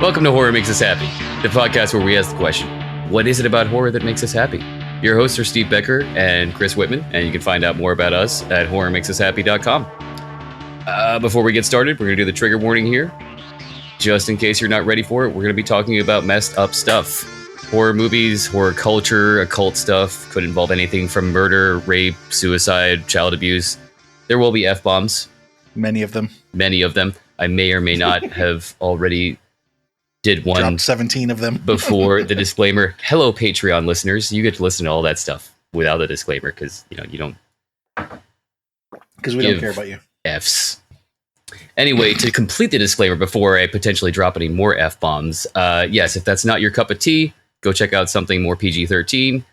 Welcome to Horror Makes Us Happy, the podcast where we ask the question, what is it about horror that makes us happy? Your hosts are Steve Becker and Chris Whitman, and you can find out more about us at horrormakesushappy.com. Before we get started, we're going to do the trigger warning here. Just in case you're not ready for it, we're going to be talking about messed up stuff. Horror movies, horror culture, occult stuff, could involve anything from murder, rape, suicide, child abuse. There will be F-bombs. Many of them. I may or may not have already did one. Dropped 17 of them. Before the disclaimer. Hello, Patreon listeners. You get to listen to all that stuff without the disclaimer because, you don't. Because we don't care about you. Fs. Anyway, to complete the disclaimer before I potentially drop any more F-bombs, yes, if that's not your cup of tea, go check out something more PG-13.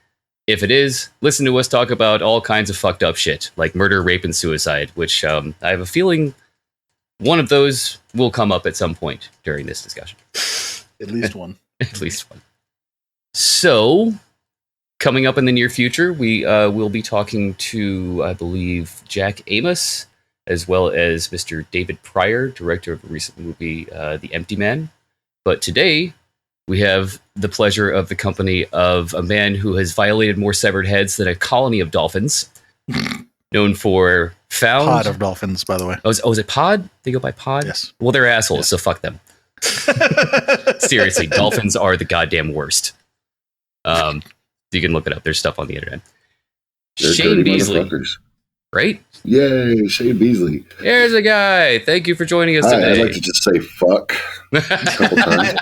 If it is, listen to us talk about all kinds of fucked up shit, like murder, rape, and suicide, which I have a feeling one of those will come up at some point during this discussion. At least one. At least one. So, coming up in the near future, we will be talking to, I believe, Jack Amos, as well as Mr. David Pryor, director of the recent movie The Empty Man. But today, we have the pleasure of the company of a man who has violated more severed heads than a colony of dolphins, known for found... Pod of dolphins, by the way. Oh, is it Pod? They go by Pod? Yes. Well, they're assholes, Yes. so fuck them. Seriously, dolphins are the goddamn worst. You can look it up. There's stuff on the internet. They're Shane dirty Beasley, motherfuckers. right? Yay, Shane Beasley. There's a guy. Thank you for joining us Hi, today. I'd like to just say fuck a couple times.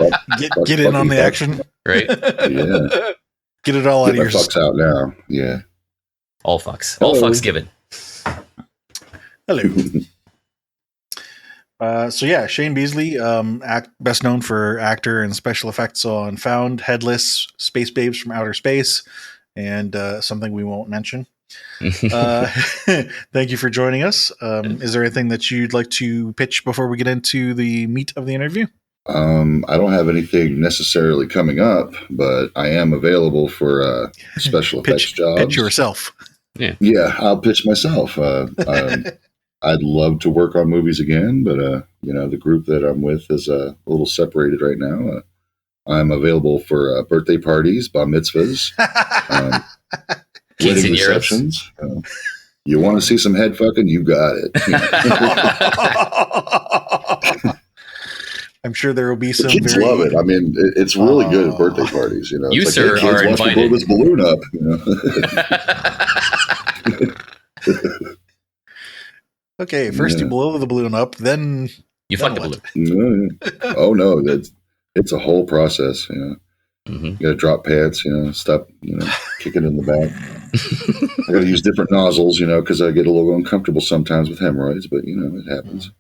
Get in on the action. Right? Yeah. Get it all out Get of my your... fucks out now. Yeah. All fucks. All Hello. fucks given. Hello. Shane Beasley, best known for actor and special effects on Found, Headless, Space Babes from Outer Space, and something we won't mention. Thank you for joining us. Is there anything that you'd like to pitch before we get into the meat of the interview? I don't have anything necessarily coming up, but I am available for special effects jobs. Pitch yourself. Yeah, I'll pitch myself. I'd love to work on movies again, but the group that I'm with is a little separated right now. I'm available for birthday parties, bar mitzvahs, wedding receptions. You want to see some head fucking? You got it. I'm sure there will be some. The kids love it. I mean, it's really good at birthday parties. You You, it's sir, like, hey, kids, are watch me invited. blow this balloon up. Okay, first you blow the balloon up, then You fucked the what? balloon. Oh no, it's a whole process. Mm-hmm. You got to drop pants. Stop. Kick it in the back. I got to use different nozzles. Because I get a little uncomfortable sometimes with hemorrhoids, but it happens.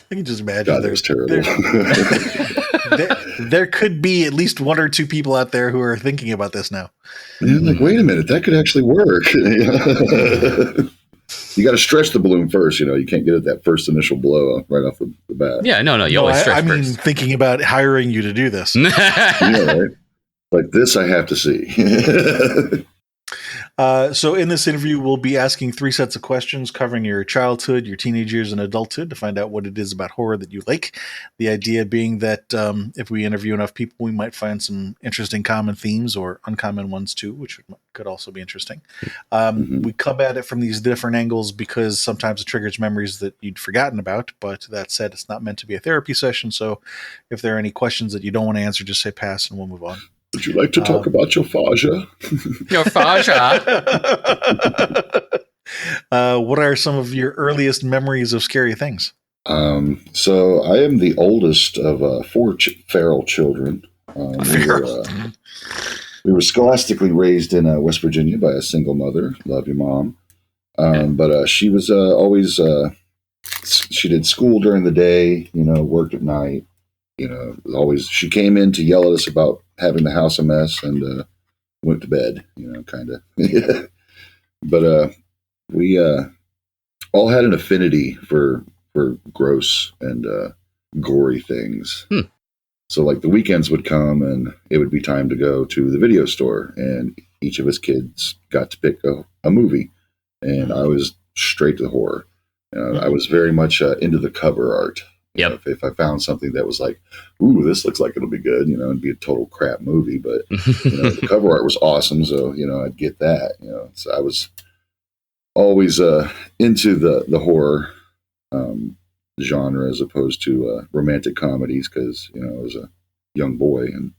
I can just imagine. God, that was terrible. There could be at least one or two people out there who are thinking about this now. Yeah, like, wait a minute, that could actually work. You got to stretch the balloon first. You can't get it that first initial blow right off the bat. Yeah, no, you always stretch I mean, first. thinking about hiring you to do this. Right? Like this, I have to see. So in this interview, we'll be asking 3 sets of questions covering your childhood, your teenage years, and adulthood to find out what it is about horror that you like. The idea being that if we interview enough people, we might find some interesting common themes or uncommon ones too, which could also be interesting. We come at it from these different angles because sometimes it triggers memories that you'd forgotten about. But that said, it's not meant to be a therapy session. So if there are any questions that you don't want to answer, just say pass and we'll move on. Would you like to talk about your fascia? Your fascia. What are some of your earliest memories of scary things? So I am the oldest of 4 feral children. We were scholastically raised in West Virginia by a single mother. Love your mom. But she was always, she did school during the day, worked at night. Always she came in to yell at us about having the house a mess and went to bed, kind of. But we all had an affinity for gross and gory things. So like the weekends would come and it would be time to go to the video store, and each of us kids got to pick a movie, and I was straight to the horror. I was very much into the cover art. You know, if I found something that was like, ooh, this looks like it'll be good, it'd be a total crap movie, but the cover art was awesome, so I'd get that. So I was always into the horror genre as opposed to romantic comedies because I was a young boy and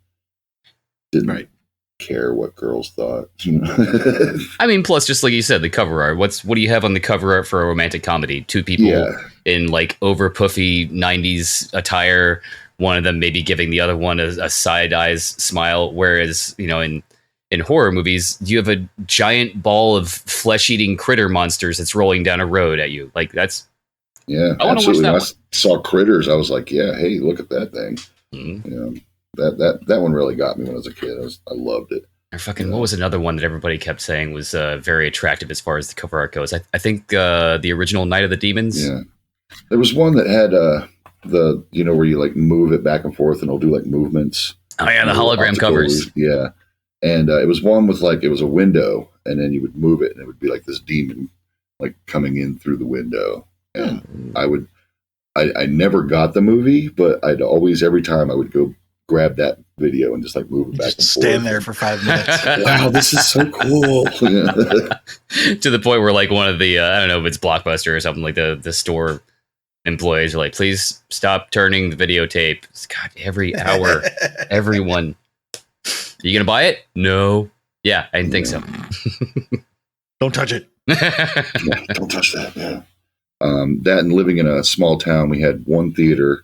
didn't care what girls thought. I mean, plus, just like you said, the cover art. What do you have on the cover art for a romantic comedy? Two people in like over puffy 90s attire. One of them maybe giving the other one a side eyes smile. Whereas, in horror movies, you have a giant ball of flesh eating critter monsters that's rolling down a road at you. Like that's. Yeah, absolutely. When I saw Critters, I was like, yeah, hey, look at that thing. Mm-hmm. That one really got me when I was a kid. I loved it. Or fucking, what was another one that everybody kept saying was very attractive as far as the cover art goes? I think the original Night of the Demons. Yeah, there was one that had the where you like move it back and forth and it'll do like movements. Oh yeah, the hologram covers. Yeah, and it was one with like it was a window and then you would move it and it would be like this demon like coming in through the window. And I never got the movie, but I'd always every time I would go grab that video and just like move it back and forth. Stand there for 5 minutes. Wow, this is so cool. To the point where like one of the I don't know if it's Blockbuster or something, like the store employees are like, please stop turning the videotape. God, every hour, everyone. You gonna buy it? No. Yeah, I didn't think so. Don't touch it. Don't touch that. Yeah. That and living in a small town, we had one theater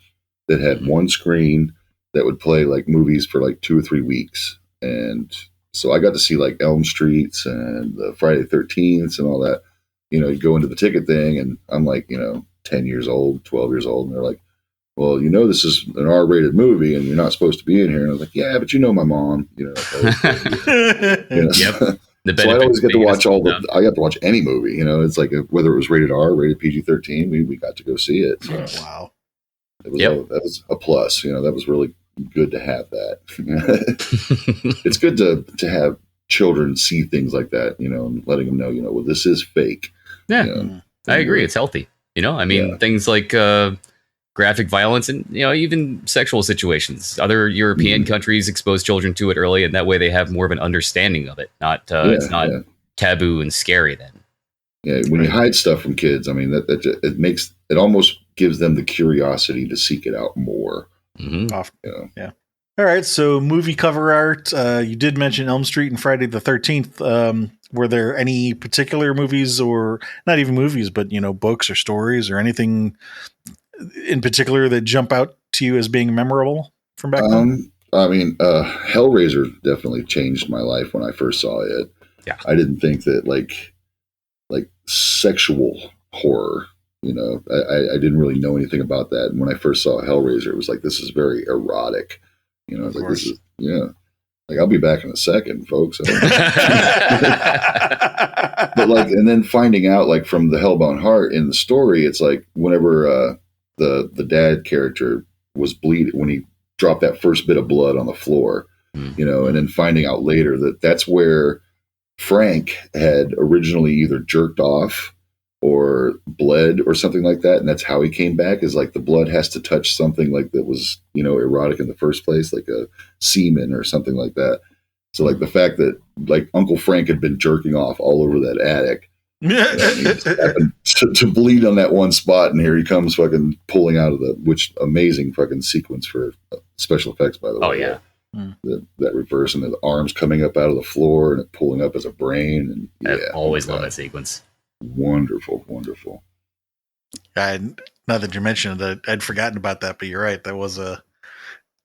that had one screen that would play like movies for like 2 or 3 weeks. And so I got to see like Elm Streets and the Friday the 13th and all that. You go into the ticket thing and I'm like, 10 years old, 12 years old. And they're like, well, this is an R-rated movie and you're not supposed to be in here. And I was like, yeah, but my mom, Yep. So I always get to watch I got to watch any movie, it's like whether it was rated R, rated PG-13, we got to go see it. So wow. That was a plus, that was really good to have that. It's good to have children see things like that, and letting them know, well, this is fake. Yeah, I agree. It's healthy. Things like graphic violence and even sexual situations. Other European countries expose children to it early, and that way they have more of an understanding of it. It's not taboo and scary then. Yeah, when you hide stuff from kids, that it almost gives them the curiosity to seek it out more. Mm-hmm. Yeah. All right. So movie cover art. You did mention Elm Street and Friday the 13th. Were there any particular movies, or not even movies, but books or stories or anything in particular that jump out to you as being memorable from back then? Hellraiser definitely changed my life when I first saw it. Yeah. I didn't think that like sexual horror, I didn't really know anything about that. And when I first saw Hellraiser, it was like, this is very erotic. Like this is, like I'll be back in a second, folks. But and then finding out like from the Hellbound Heart in the story, it's like whenever the dad character was bleeding, when he dropped that first bit of blood on the floor, and then finding out later that that's where Frank had originally either jerked off or bled or something like that. And that's how he came back, is like the blood has to touch something like that was, erotic in the first place, like a semen or something like that. So like the fact that like Uncle Frank had been jerking off all over that attic, he just happened to bleed on that one spot, and here he comes fucking pulling out of which amazing fucking sequence for special effects, by the way. Oh yeah. That reverse and the arms coming up out of the floor and it pulling up as a brain. And I always love that sequence. Wonderful. Now that you mentioned it, I'd forgotten about that, but you're right. That was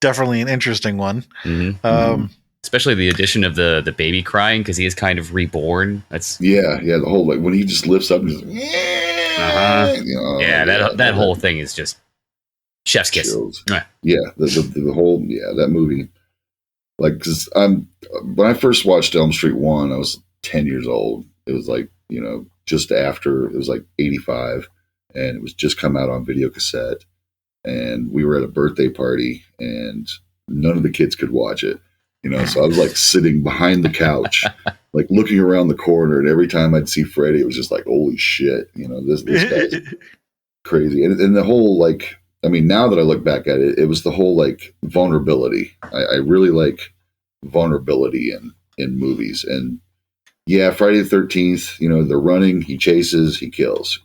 definitely an interesting one. Mm-hmm. Especially the addition of the baby crying, because he is kind of reborn. That's the whole like when he just lifts up and just that whole thing is just chef's kiss. The whole that movie. Like, because when I first watched Elm Street 1, I was 10 years old. It was like, just after, it was like 85, and it was just come out on video cassette. And we were at a birthday party, and none of the kids could watch it. So I was like sitting behind the couch, like looking around the corner, and every time I'd see Freddy, it was just like, holy shit, this guy's crazy. And the whole, like, I mean, now that I look back at it, it was the whole like vulnerability. I really like vulnerability in movies. And yeah, Friday the 13th, they're running, he chases, he kills,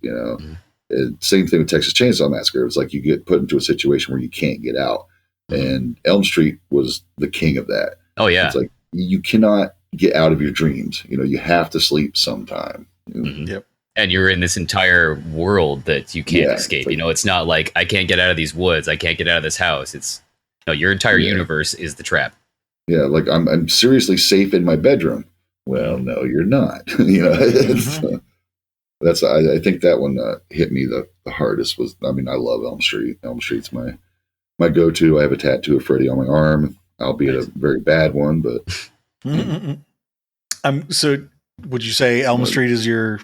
Same thing with Texas Chainsaw Massacre. It's like you get put into a situation where you can't get out. And Elm Street was the king of that. Oh, yeah. It's like you cannot get out of your dreams. You have to sleep sometime. Yep. And you're in this entire world that you can't escape. Like, It's not like I can't get out of these woods. I can't get out of this house. It's your entire universe is the trap. Yeah, like I'm seriously safe in my bedroom. Well, no, you're not. That's I think that one hit me the hardest. I love Elm Street. Elm Street's my go-to. I have a tattoo of Freddy on my arm, albeit a very bad one. But so would you say Elm Street is your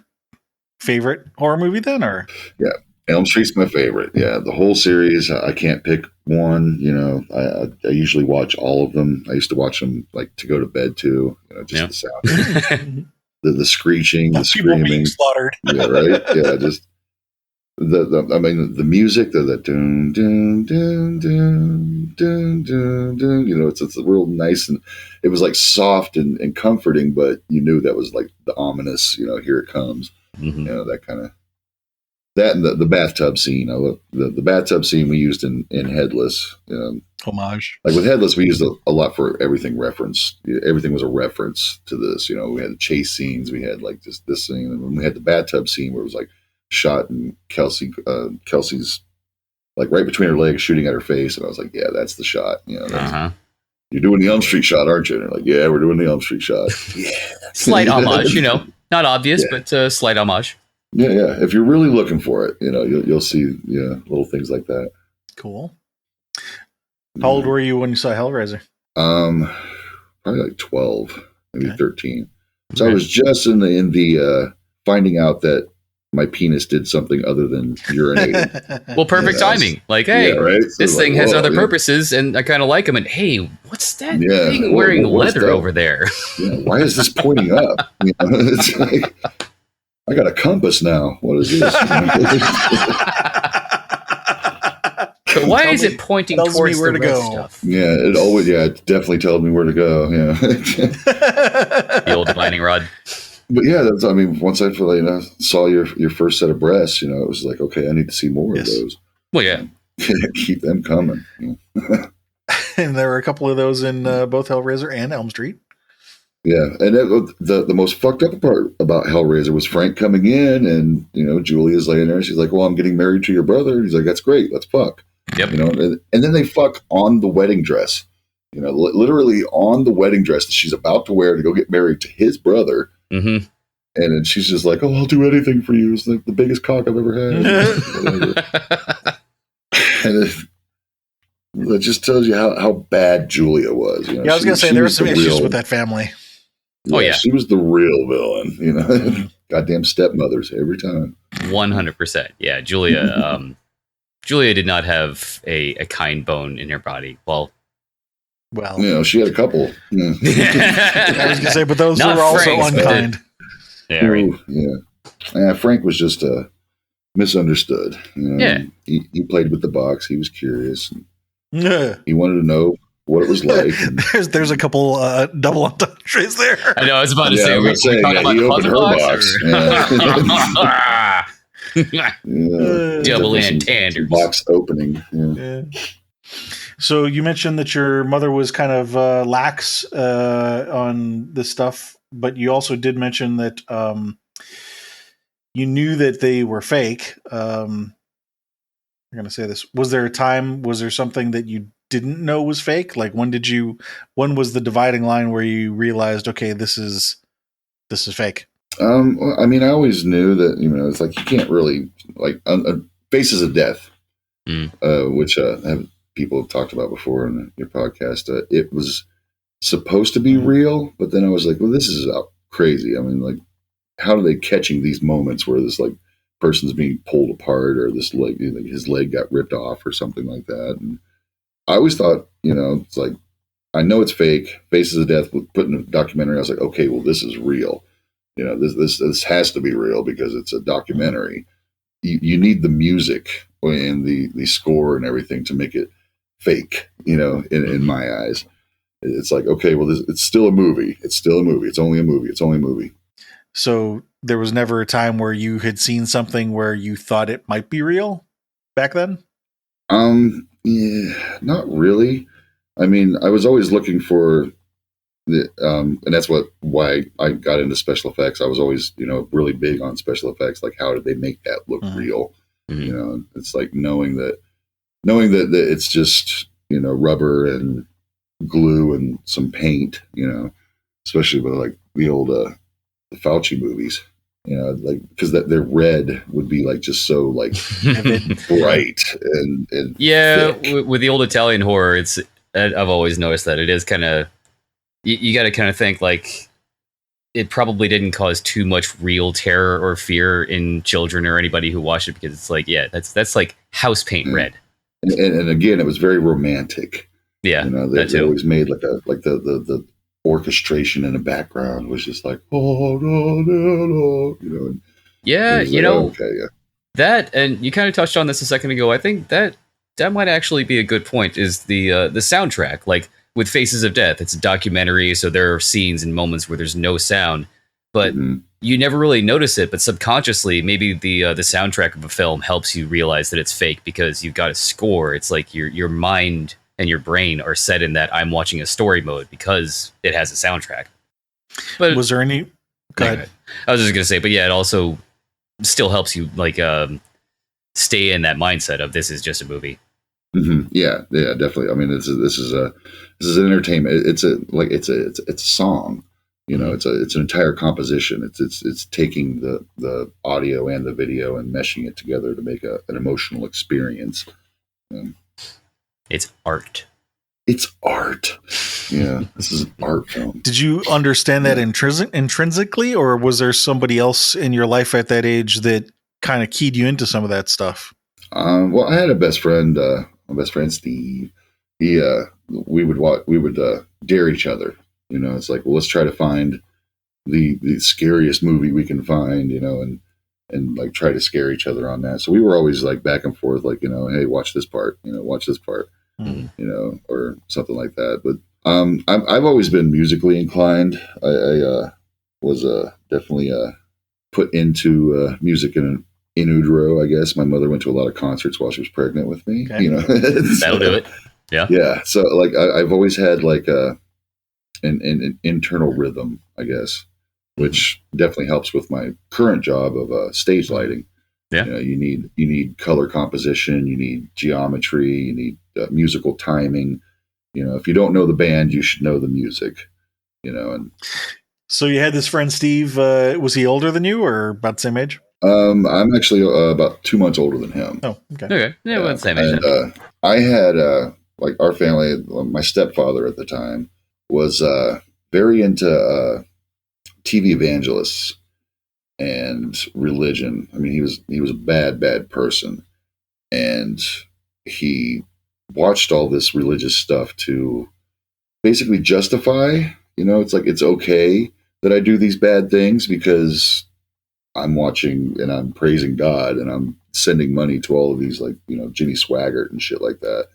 favorite horror movie then, or? Yeah, Elm Street's my favorite. Yeah, the whole series. I can't pick one. I usually watch all of them. I used to watch them like to go to bed too. The sound, the screeching, the screaming, being slaughtered. Yeah, right. Yeah, just the music, the dun dun dun dun dun dun dun. It's real nice, and it was like soft and comforting, but you knew that was like the ominous. Here it comes. That kind of that, and the bathtub scene. I love the bathtub scene we used in Headless. Homage. Like with Headless, we used a lot for everything reference. Everything was a reference to this. We had the chase scenes. We had like this scene, and we had the bathtub scene where it was like shot and Kelsey's like right between her legs, shooting at her face, and I was like, yeah, that's the shot. You're doing the Elm Street shot, aren't you? And they're like, yeah, we're doing the Elm Street shot. Yeah, slight homage. Not obvious, but slight homage. Yeah. If you're really looking for it, you'll see little things like that. Cool. How old were you when you saw Hellraiser? Probably like 12, maybe 13. So I was just in the finding out that my penis did something other than urinating. Well, perfect timing. Like, hey, right? this thing has other purposes, and I kind of like them. And hey, what's that thing wearing leather over there? Yeah, why is this pointing up? It's like, I got a compass now. What is this? So why is it pointing towards where the to red go? stuff? Yeah, it definitely tells me where to go. Yeah. The old divining rod. But yeah, once I saw your first set of breasts, it was like, okay, I need to see more of those. Well, yeah. Keep them coming. And there were a couple of those in both Hellraiser and Elm Street. Yeah, and the most fucked up part about Hellraiser was Frank coming in, and Julia's laying there. She's like, "Well, I'm getting married to your brother." And he's like, "That's great. Let's fuck." Yep. And then they fuck on the wedding dress. Literally on the wedding dress that she's about to wear to go get married to his brother. Mm-hmm. And then she's just like, "Oh, I'll do anything for you." It's like the biggest cock I've ever had. And it just tells you how bad Julia was. I was going to say there were some issues with that family. Yeah, she was the real villain. Goddamn stepmothers every time. 100%. Yeah, Julia. Julia did not have a kind bone in her body. Well, she had a couple. Yeah. I was going to say, but those were also unkind. Yeah, right. Yeah, Frank was just misunderstood. Yeah, he played with the box. He was curious. Yeah. He wanted to know what it was like. There's a couple double entendres there. I know. I was about to say. He opened her box. Double entendre box opening. Yeah. So you mentioned that your mother was kind of lax on this stuff, but you also did mention that you knew that they were fake. I'm going to say this. Was there something that you didn't know was fake? Like when was the dividing line where you realized, okay, this is fake? I always knew that, it's like, you can't really Faces of Death, which people have talked about before in your podcast. It was supposed to be real, but then I was like, well, this is crazy. How are they catching these moments where this person's being pulled apart, or this his leg got ripped off or something like that? And I always thought, it's like I know it's fake. Faces of Death put in a documentary. I was like, okay, well, this is real. This has to be real because it's a documentary. You need the music and the score and everything to make it fake. In my eyes, it's like, okay, well, it's still a movie. It's still a movie. It's only a movie. It's only a movie. So there was never a time where you had seen something where you thought it might be real back then? Yeah, not really. I mean, I was always looking for and that's why I got into special effects. I was always, really big on special effects. Like, how did they make that look real? It's like knowing that it's just, rubber and glue and some paint, especially with like the old, the Fauci movies, like, because they're red would be like just so like bright and yeah, thick. with the old Italian horror, I've always noticed that it is kind of, you got to kind of think like it probably didn't cause too much real terror or fear in children or anybody who watched it, because it's like, yeah, that's like house paint red. And again, it was very romantic. Yeah, they always made like the orchestration in the background was just like, oh no, yeah, like, okay, yeah. That, and you kind of touched on this a second ago. I think that might actually be a good point. Is the soundtrack, like with Faces of Death? It's a documentary, so there are scenes and moments where there's no sound, but you never really notice it. But subconsciously, maybe the soundtrack of a film helps you realize that it's fake because you've got a score. It's like your mind and your brain are set in that I'm watching a story mode because it has a soundtrack. But was there any? Go ahead. I was just gonna say, but yeah, it also still helps you like stay in that mindset of this is just a movie. Yeah, definitely. I mean, this is an entertainment. It's a song. It's an entire composition. It's taking the audio and the video and meshing it together to make an emotional experience. It's art. It's art. Yeah, this is an art film. Did you understand that intrinsically, or was there somebody else in your life at that age that kind of keyed you into some of that stuff? Well, I had a best friend, my best friend Steve. We would dare each other. It's like, well, let's try to find the scariest movie we can find, and like try to scare each other on that. So we were always like back and forth, like, hey, watch this part, watch this part, or something like that. But I've always been musically inclined. I was definitely put into music in utero, I guess. My mother went to a lot of concerts while she was pregnant with me. Okay. That'll do it. Yeah. Yeah. So like I've always had like an internal rhythm, I guess, which definitely helps with my current job of stage lighting. Yeah. You need color composition, you need geometry, you need musical timing. If you don't know the band, you should know the music. And so you had this friend Steve. Was he older than you, or about the same age? I'm actually about 2 months older than him. Oh, okay. Okay. Yeah, well, same age. And, I had like our family. My stepfather at the time was very into TV evangelists and religion. I mean, he was a bad person, and he watched all this religious stuff to basically justify. It's like, it's okay that I do these bad things because I'm watching and I'm praising God and I'm sending money to all of these, like, Jimmy Swaggart and shit like that.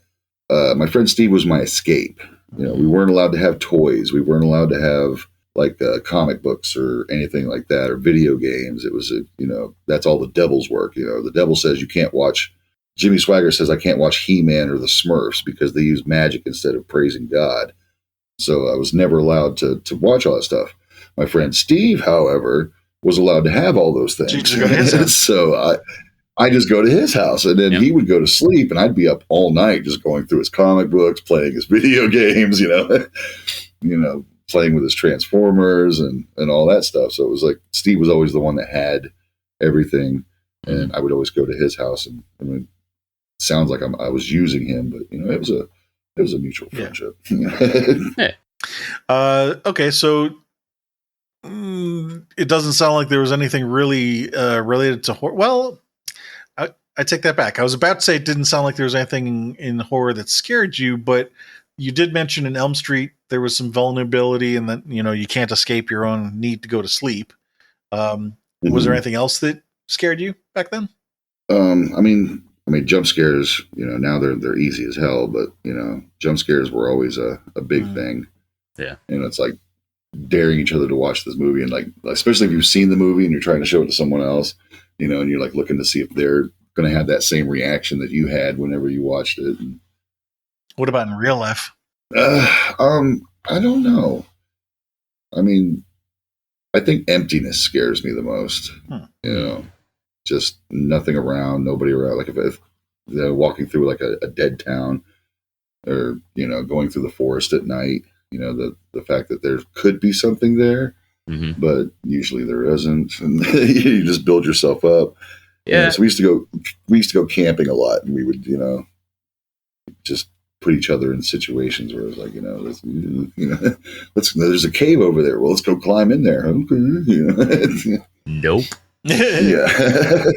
My friend Steve was my escape. We weren't allowed to have toys. We weren't allowed to have like comic books or anything like that, or video games. It was, that's all the devil's work. The devil says you can't watch. Jimmy Swaggart says I can't watch He-Man or the Smurfs because they use magic instead of praising God. So I was never allowed to watch all that stuff. My friend Steve, however, was allowed to have all those things. So I just go to his house, and then he would go to sleep, and I'd be up all night just going through his comic books, playing his video games, playing with his Transformers and all that stuff. So it was like Steve was always the one that had everything, and I would always go to his house. And I mean, it sounds like I was using him, but it was a mutual friendship. Okay, so it doesn't sound like there was anything really related to horror. Well, I take that back. I was about to say it didn't sound like there was anything in horror that scared you, but you did mention in Elm Street there was some vulnerability, and that you can't escape your own need to go to sleep. Was there anything else that scared you back then? I mean, jump scares. Now they're easy as hell, but jump scares were always a big thing. Yeah, and it's like daring each other to watch this movie, and like especially if you've seen the movie and you're trying to show it to someone else, and you're like looking to see if they're going to have that same reaction that you had whenever you watched it. What about in real life? I don't know. I mean, I think emptiness scares me the most. Just nothing around, nobody around. Like if walking through like a dead town, or going through the forest at night. The fact that there could be something there, but usually there isn't, and you just build yourself up. Yeah. So we used to go camping a lot, and we would just put each other in situations where it was like there's a cave over there. Well, let's go climb in there. Nope. Yeah.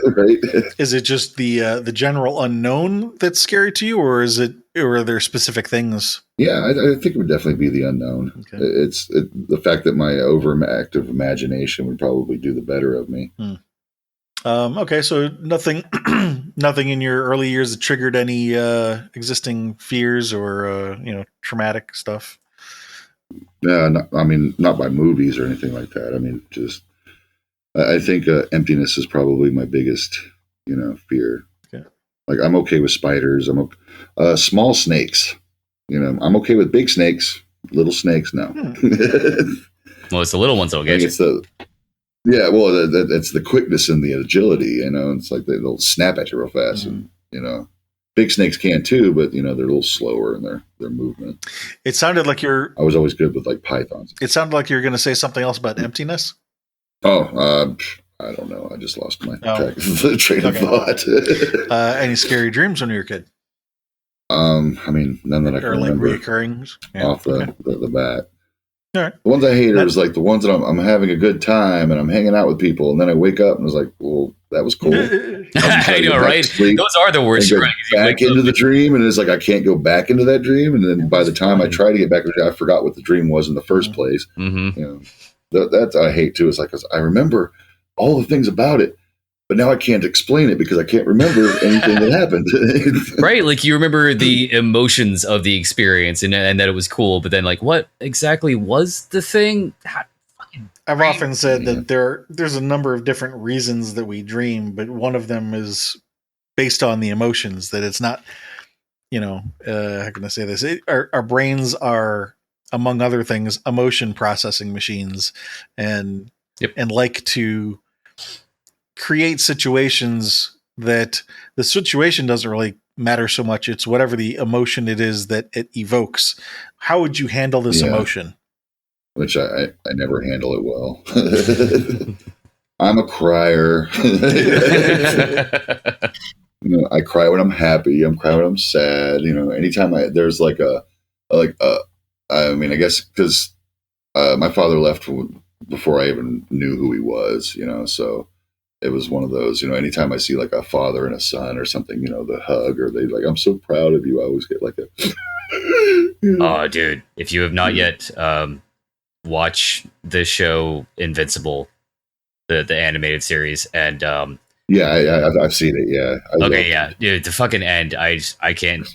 Right. Is it just the general unknown that's scary to you, or are there specific things? Yeah, I think it would definitely be the unknown. Okay. It's the fact that my overactive imagination would probably do the better of me. Okay, so nothing in your early years that triggered any existing fears or traumatic stuff. Yeah, not by movies or anything like that. I mean, just I think emptiness is probably my biggest, fear. Okay. Like I'm okay with spiders. Small snakes. I'm okay with big snakes. Little snakes, no. Well, it's the little ones that'll get you. It's the quickness and the agility. It's like they'll snap at you real fast, and big snakes can too, but they're a little slower in their movement. It sounded like I was always good with like pythons. It sounded like you were going to say something else about emptiness. Oh, I don't know. I just lost my train of thought. Any scary dreams when you were a kid? None that I can remember. Reoccurring off the bat. All right. The ones I hate are like the ones that I'm having a good time and I'm hanging out with people, and then I wake up and I was like, well, that was cool. I know, right? Those are the worst. Go back into the dream, and it's like I can't go back into that dream, and then by the time I try to get back, I forgot what the dream was in the first place. That's I hate too. It's like, 'cause I remember all the things about it, but now I can't explain it because I can't remember anything that happened. Right, like you remember the emotions of the experience and that it was cool, but then like what exactly was the thing? I've often said that there's a number of different reasons that we dream, but one of them is based on the emotions. That it's not, how can I say this? Our brains are, among other things, emotion processing machines, and like to create situations that the situation doesn't really matter so much. It's whatever the emotion it is that it evokes. How would you handle this emotion? Which I never handle it well. I'm a crier. I cry when I'm happy. I'm crying when I'm sad. Anytime there's like I guess because my father left before I even knew who he was, so it was one of those, anytime I see like a father and a son or something, the hug, or they like, I'm so proud of you. I always get like a, Oh, dude, if you have not yet watch the show Invincible, the animated series, and I've seen it. Yeah. Dude, the fucking end. I can't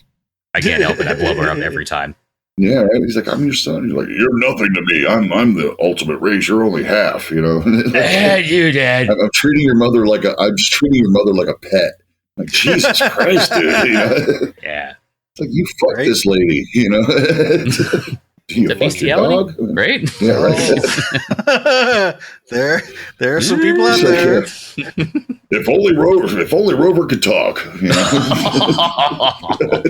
help it. I blubber up every time. Yeah, right. He's like, I'm your son. He's like, you're nothing to me. I'm the ultimate race. You're only half. Dad, Dad. I'm treating your mother like I'm just treating your mother like a pet. Like, Jesus Christ, dude. Yeah. It's like, you fuck this lady. Do you fuck your dog? Right? Yeah, right. There are some people out there. If only Rover could talk.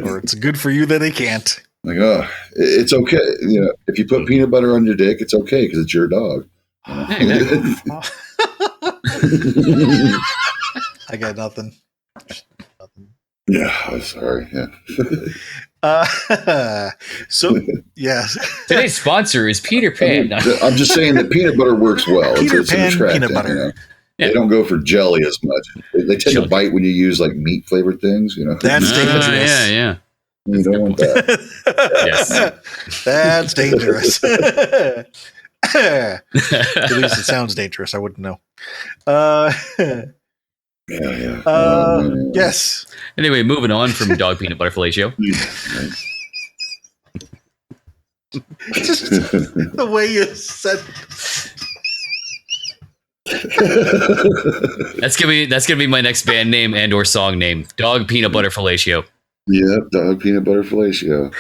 Or it's good for you that he can't. Like, it's okay. If you put peanut butter on your dick, it's okay because it's your dog. I got nothing. Yeah, I'm sorry. Yeah. So, yes. Today's sponsor is Peter Pan. I'm just saying that peanut butter works well. Peter Pan peanut butter. Yeah. They don't go for jelly as much. They tend to bite when you use like meat flavored things. That's dangerous. Yeah. You don't want that. Yes. That's dangerous. At least it sounds dangerous. I wouldn't know. Yeah. Oh, man. Yes. Anyway, moving on from dog peanut butter fellatio. Just the way you said. That's gonna be my next band name and or song name. Dog peanut butter fellatio. Yep, dog peanut butter fellatio.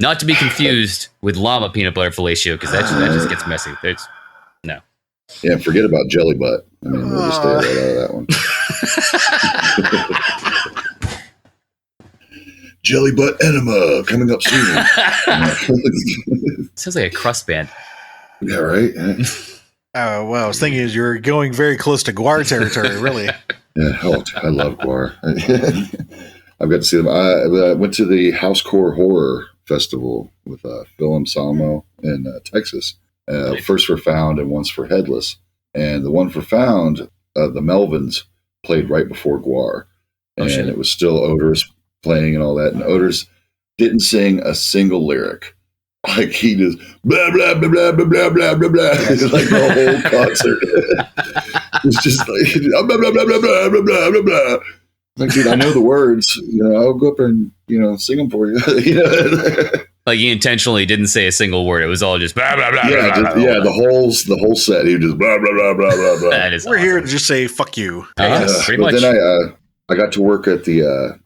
Not to be confused with llama peanut butter fellatio, because that just gets messy. No. Yeah, forget about jelly butt. I mean, we'll just stay right out of that one. Jelly butt enema coming up soon. Sounds like a crust band. Yeah, right. Oh, well, I was thinking you're going very close to Guar territory, really. Yeah, I love Guar. I've got to see them. I went to the Housecore Horror Festival with Phil and Salmo in Texas. First for Found and once for Headless. And the one for Found, the Melvins played right before Guar. And it was still Odorous playing and all that. And Odorous didn't sing a single lyric. Like he just blah blah blah blah blah blah blah blah blah. Like the whole concert. It's just like blah blah blah blah blah blah blah blah blah. Like, dude, I know the words. I'll go up and sing them for you. Like he intentionally didn't say a single word. It was all just blah blah blah. Yeah, blah, blah, blah, blah. the whole set. He just blah blah blah blah blah blah. That is We're awesome. here to just say fuck you. Pretty much. Then I got to work at the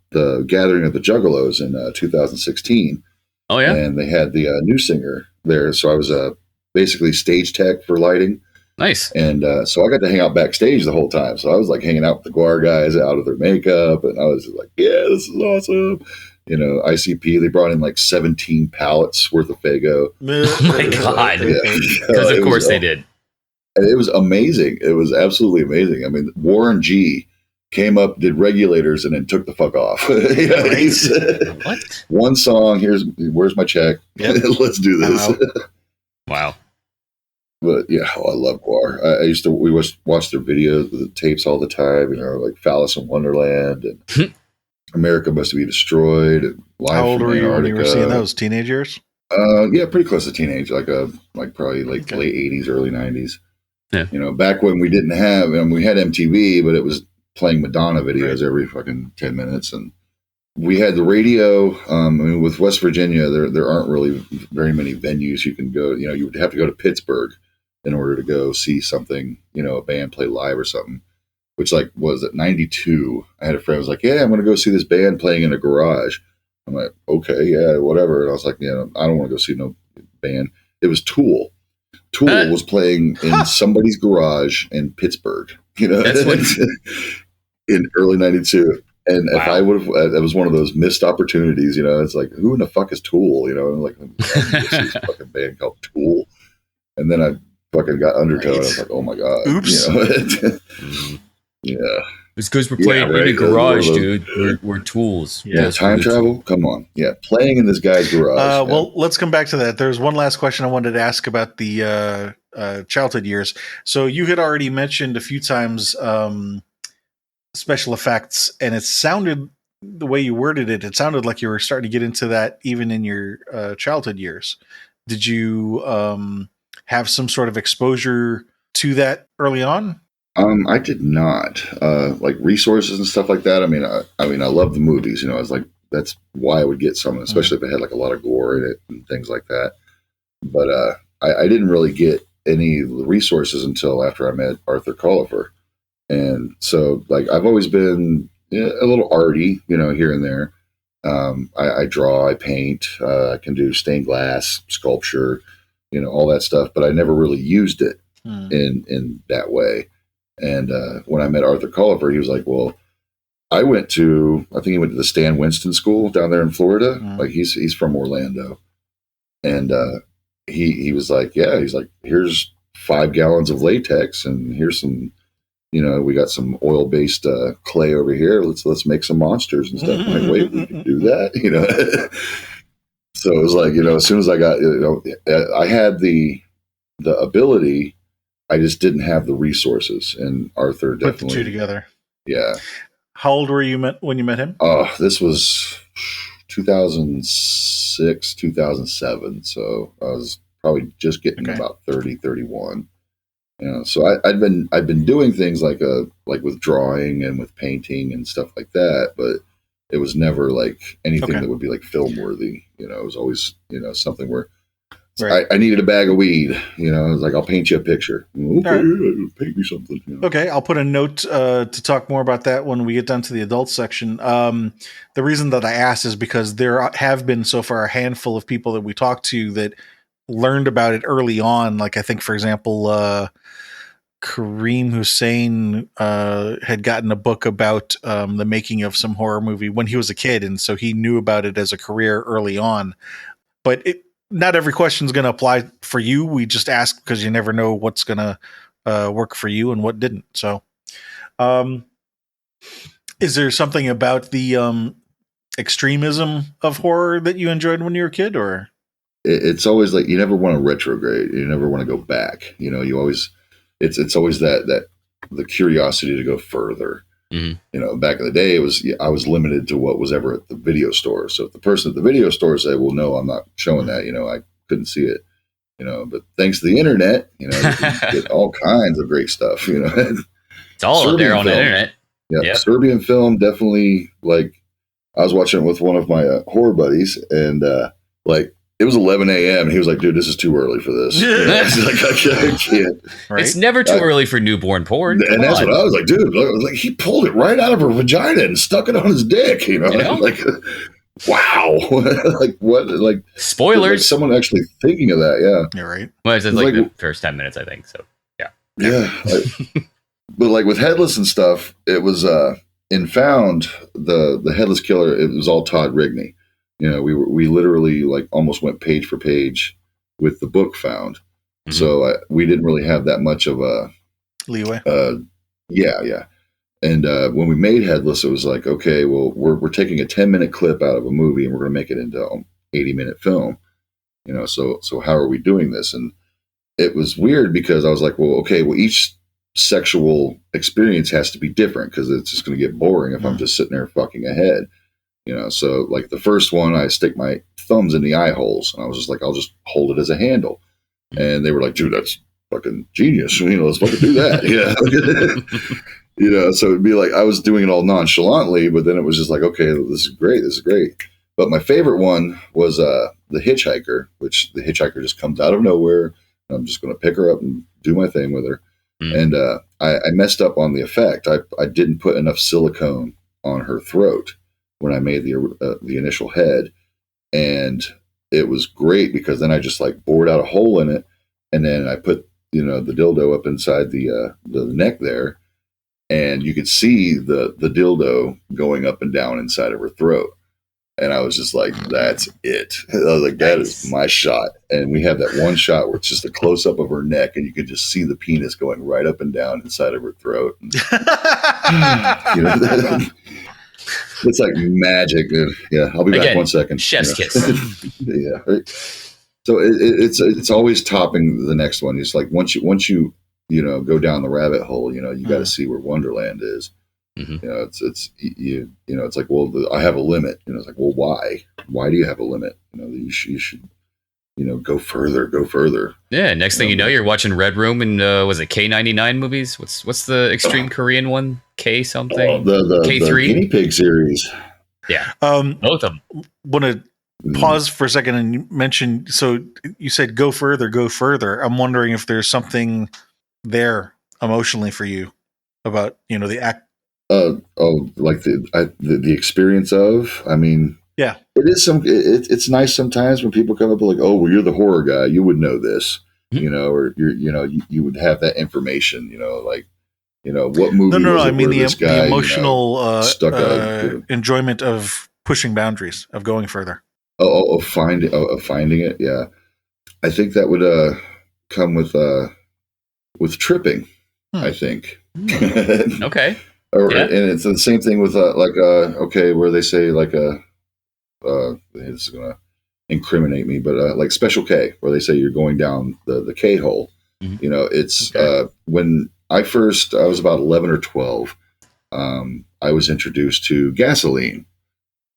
Gathering of the Juggalos in 2016. Oh yeah, and they had the new singer there, so I was basically stage tech for lighting. Nice. And so I got to hang out backstage the whole time. So I was like hanging out with the Guar guys out of their makeup, and I was just like, yeah, this is awesome. ICP, they brought in like 17 pallets worth of Faygo. Oh my God. Because of course they did. And it was amazing. It was absolutely amazing. I mean, Warren G came up, did Regulators, and then took the fuck off. What? One song, where's my check? Yep. Let's do this. Wow. But yeah, I love Guar. We watch their videos, the tapes all the time, like Phallus in Wonderland and America Must Be Destroyed. And Live How old from were you when you were Antarctica. seeing those? Teenage years? Yeah, pretty close to teenage, like probably late 80s, early 90s. Yeah. Back when we didn't have, we had MTV, but it was playing Madonna videos every fucking 10 minutes. And we had the radio. With West Virginia, there aren't really very many venues you can go. You would have to go to Pittsburgh in order to go see something, a band play live or something, which was at 92. I had a friend who was like, yeah, I'm going to go see this band playing in a garage. I'm like, okay, yeah, whatever. And I was like, I don't want to go see no band. It was Tool. Tool was playing in somebody's garage in Pittsburgh, That's what... in early 92. And if I would have, that was one of those missed opportunities, it's like, who in the fuck is Tool? And like, this fucking band called Tool. And then I fucking got Undertow, and I was like, oh my God. Oops. Yeah. It's because we're playing in a garage, dude. We're tools. Yeah, time travel? Come on. Yeah, playing in this guy's garage. Well, let's come back to that. There's one last question I wanted to ask about the childhood years. So you had already mentioned a few times special effects, and it sounded, the way you worded it, it sounded like you were starting to get into that even in your childhood years. Did you have some sort of exposure to that early on? I did not. Like resources and stuff like that. I mean, I love the movies. I was like, that's why I would get some, especially if it had like a lot of gore in it and things like that. But I didn't really get any resources until after I met Arthur Culliver. And so, like, I've always been a little arty, here and there. I draw, I paint, I can do stained glass, sculpture, all that stuff. But I never really used it in that way. And when I met Arthur Culliver, he was like, well, I think he went to the Stan Winston School down there in Florida. Like he's from Orlando. And he was like, yeah, he's like, here's 5 gallons of latex and here's some, we got some oil-based clay over here. Let's make some monsters and stuff. I'm like, wait, we can do that? So it was like, as soon as I got, I had the ability, I just didn't have the resources, and Arthur definitely put the two together. Yeah. How old were you when you met him? Oh, this was 2006, 2007. So I was probably just getting about 30, 31. So I'd been doing things like with drawing and with painting and stuff like that, but it was never like anything that would be like film worthy. It was always something where I needed a bag of weed. I was like, I'll paint you a picture. Okay, paint me something. Okay, I'll put a note to talk more about that when we get down to the adult section. The reason that I asked is because there have been so far a handful of people that we talked to that learned about it early on. Like I think, for example, Kareem Hussein had gotten a book about the making of some horror movie when he was a kid, and so he knew about it as a career early on. But not every question is going to apply for you. We just ask because you never know what's going to work for you and what didn't. So, is there something about the extremism of horror that you enjoyed when you were a kid, or? It's always like you never want to retrograde. You never want to go back. You always. It's always that the curiosity to go further. Mm-hmm. Back in the day, I was limited to what was ever at the video store. So if the person at the video store said, "Well, no, I'm not showing that," I couldn't see it. But thanks to the internet, you can get all kinds of great stuff. It's all out there on the internet. Yeah, yep. Serbian film definitely. Like I was watching it with one of my horror buddies, and it was 11 a.m. and he was like, "Dude, this is too early for this." I can't. Right? It's never too early for newborn porn. And that's what I was like, dude. Like he pulled it right out of her vagina and stuck it on his dick. Like, wow. Like what? Like spoilers. Like someone actually thinking of that. Yeah, you're right. Well, it's like the first 10 minutes, I think. So yeah. But like with Headless and stuff, it was in Found the Headless Killer. It was all Todd Rigney. We literally like almost went page for page with the book Found. Mm-hmm. So we didn't really have that much of a leeway. Yeah. And when we made Headless, it was like, okay, well, we're taking a 10-minute clip out of a movie and we're going to make it into an 80-minute film. So how are we doing this? And it was weird because I was like, well, okay, well, each sexual experience has to be different because it's just going to get boring if I'm just sitting there fucking ahead. So like the first one, I stick my thumbs in the eye holes, and I was just like, I'll just hold it as a handle. And they were like, dude, that's fucking genius. Let's fucking do that. Yeah. So it'd be like, I was doing it all nonchalantly, but then it was just like, okay, this is great. But my favorite one was The Hitchhiker, which the hitchhiker just comes out of nowhere. And I'm just going to pick her up and do my thing with her. And I messed up on the effect. I didn't put enough silicone on her throat when I made the initial head, and it was great because then I just like bored out a hole in it, and then I put the dildo up inside the neck there, and you could see the dildo going up and down inside of her throat, and I was just like, that's it. I was like, that is my shot. And we have that one shot where it's just a close up of her neck, and you could just see the penis going right up and down inside of her throat. It's like magic, dude. Yeah, I'll be back 1 second. Chef's kiss. Yeah. Right. So it's always topping the next one. It's like once you go down the rabbit hole, you got to see where Wonderland is. Mm-hmm. It's like, well, I have a limit. It's like, well, why? Why do you have a limit? You should go further. Yeah. Next thing you know, you're watching Red Room and was it K99 movies? What's the extreme Korean one? K something. The K3 the guinea pig series. Yeah. Both of them. Want to pause for a second and mention? So you said go further. I'm wondering if there's something there emotionally for you about the act. Like the experience of. I mean. Yeah, it is it's nice sometimes when people come up with like, oh, well, you're the horror guy, you would know this, mm-hmm. Or you would have that information, like, what movie? No. Was I mean the emotional enjoyment of pushing boundaries, of going further. Of finding it. Yeah, I think that would come with tripping. I think. Okay. And it's the same thing with where they say like this is going to incriminate me, but like Special K, where they say you're going down the K hole. Mm-hmm. It's when I was about 11 or 12, I was introduced to Gasoline,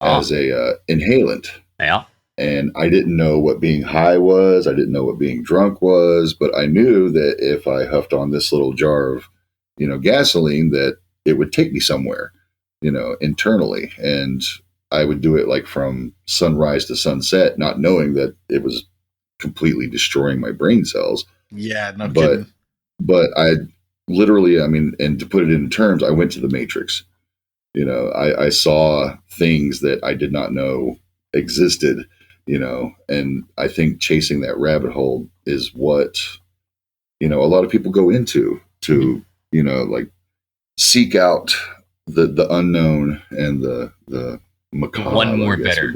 as a inhalant. Yeah. And I didn't know what being high was. I didn't know what being drunk was, but I knew that if I huffed on this little jar of, gasoline, that it would take me somewhere, internally. And I would do it like from sunrise to sunset, not knowing that it was completely destroying my brain cells. Yeah, no But, kidding. but I literally, and to put it into terms, I went to the Matrix. I saw things that I did not know existed. And I think chasing that rabbit hole is what, a lot of people go into to, like seek out the unknown and the macabre. One more better.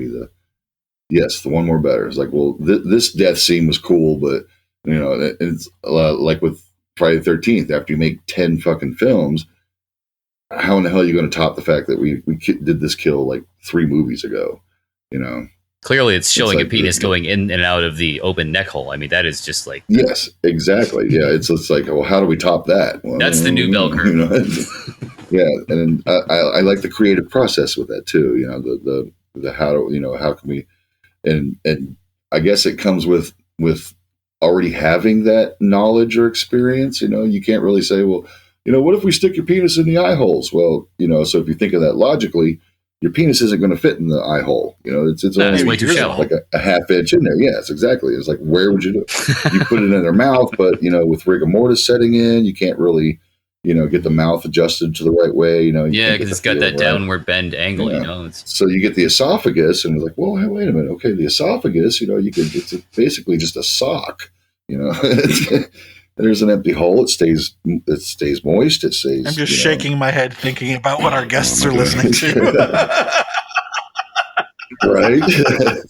Yes, the one more better. It's like, well, this death scene was cool, but, it's like with Friday the 13th, after you make 10 fucking films, how in the hell are you going to top the fact that we did this kill like 3 movies ago, Clearly, it's showing like a penis going in and out of the open neck hole. I mean, that is just like... Yes, exactly. Yeah, it's like, well, how do we top that? Well, that's the new bell curve. Yeah, and I like the creative process with that too. The how do how can we, and I guess it comes with already having that knowledge or experience. You can't really say, well, what if we stick your penis in the eye holes? Well, so if you think of that logically, your penis isn't going to fit in the eye hole. It's only way too shallow. Like a half inch in there. Yes, exactly. It's like, where would you do it? You put it in their mouth, but with rigor mortis setting in, you can't really, get the mouth adjusted to the right way. Yeah, because it's got that downward bend angle. So you get the esophagus, and it's like, well, hey, wait a minute. Okay, the esophagus. It's basically just a sock. There's an empty hole. It stays moist. It stays. I'm just shaking my head thinking about what our guests are listening to. Right.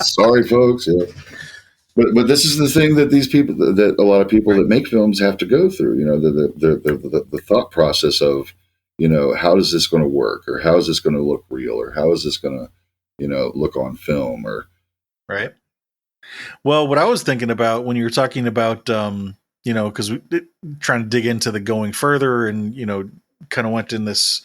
Sorry, folks. Yeah. But this is the thing that these people, that a lot of people that make films have to go through. The thought process of, how is this going to work, or how is this going to look real, or how is this going to, look on film, or right. Well, what I was thinking about when you were talking about, because we trying to dig into the going further, and kind of went in this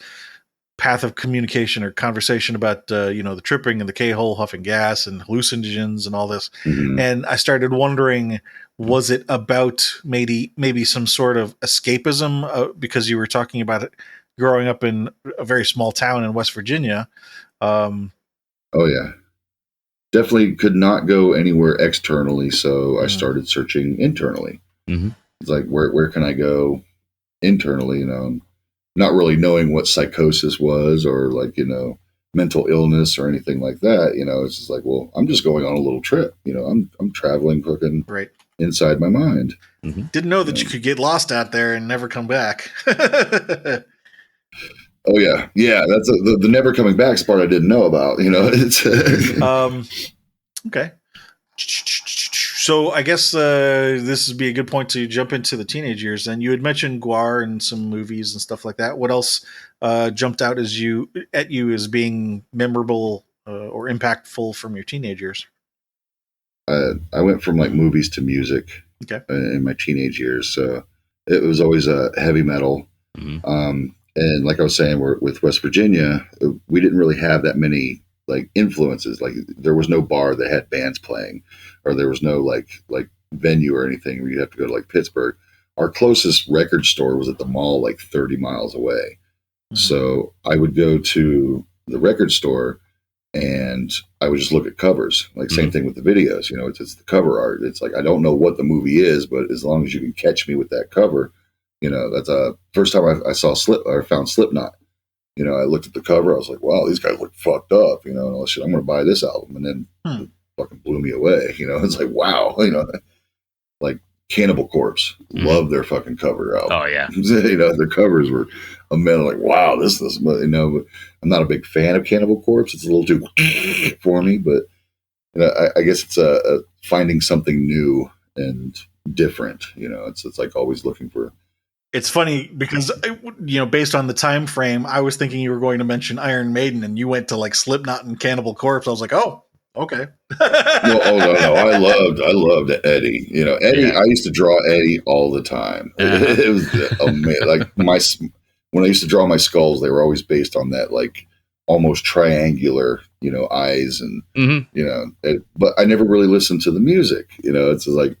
path of communication or conversation about the tripping and the K-hole huffing gas and hallucinogens and all this. Mm-hmm. And I started wondering, was it about maybe some sort of escapism, because you were talking about it growing up in a very small town in West Virginia. Oh yeah, definitely could not go anywhere externally, so I started searching internally. Mm-hmm. It's like, where can I go internally? Not really knowing what psychosis was, or like, mental illness or anything like that. It's just like, well, I'm just going on a little trip. I'm traveling fucking right inside my mind. Mm-hmm. Didn't know that you could get lost out there and never come back. Oh yeah. Yeah. That's the never coming back part I didn't know about, it's okay. So I guess this would be a good point to jump into the teenage years. And you had mentioned Guar and some movies and stuff like that. What else jumped out at you as being memorable or impactful from your teenage years? I went from like movies to music in my teenage years. So it was always heavy metal. Mm-hmm. And like I was saying, with West Virginia, we didn't really have that many like influences. Like there was no bar that had bands playing, or there was no like venue or anything where you have to go to like Pittsburgh. Our closest record store was at the mall, like 30 miles away. Mm-hmm. So I would go to the record store and I would just look at covers. Like same thing with the videos, it's the cover art. It's like, I don't know what the movie is, but as long as you can catch me with that cover, that's first time I saw found Slipknot. I looked at the cover. I was like, wow, these guys look fucked up, and all this shit. I'm going to buy this album. And then it fucking blew me away. It's like, wow, like Cannibal Corpse. Love their fucking cover album. Oh, yeah. Their covers were amazing. Like, wow, this, but I'm not a big fan of Cannibal Corpse. It's a little too for me, but I guess it's finding something new and different. It's like always looking for. It's funny because, based on the time frame, I was thinking you were going to mention Iron Maiden, and you went to like Slipknot and Cannibal Corpse. I was like, oh, okay. No. I loved Eddie. Eddie. Yeah. I used to draw Eddie all the time. It was amazing. Like when I used to draw my skulls, they were always based on that like almost triangular, eyes and, Mm-hmm. but I never really listened to the music. It's just like,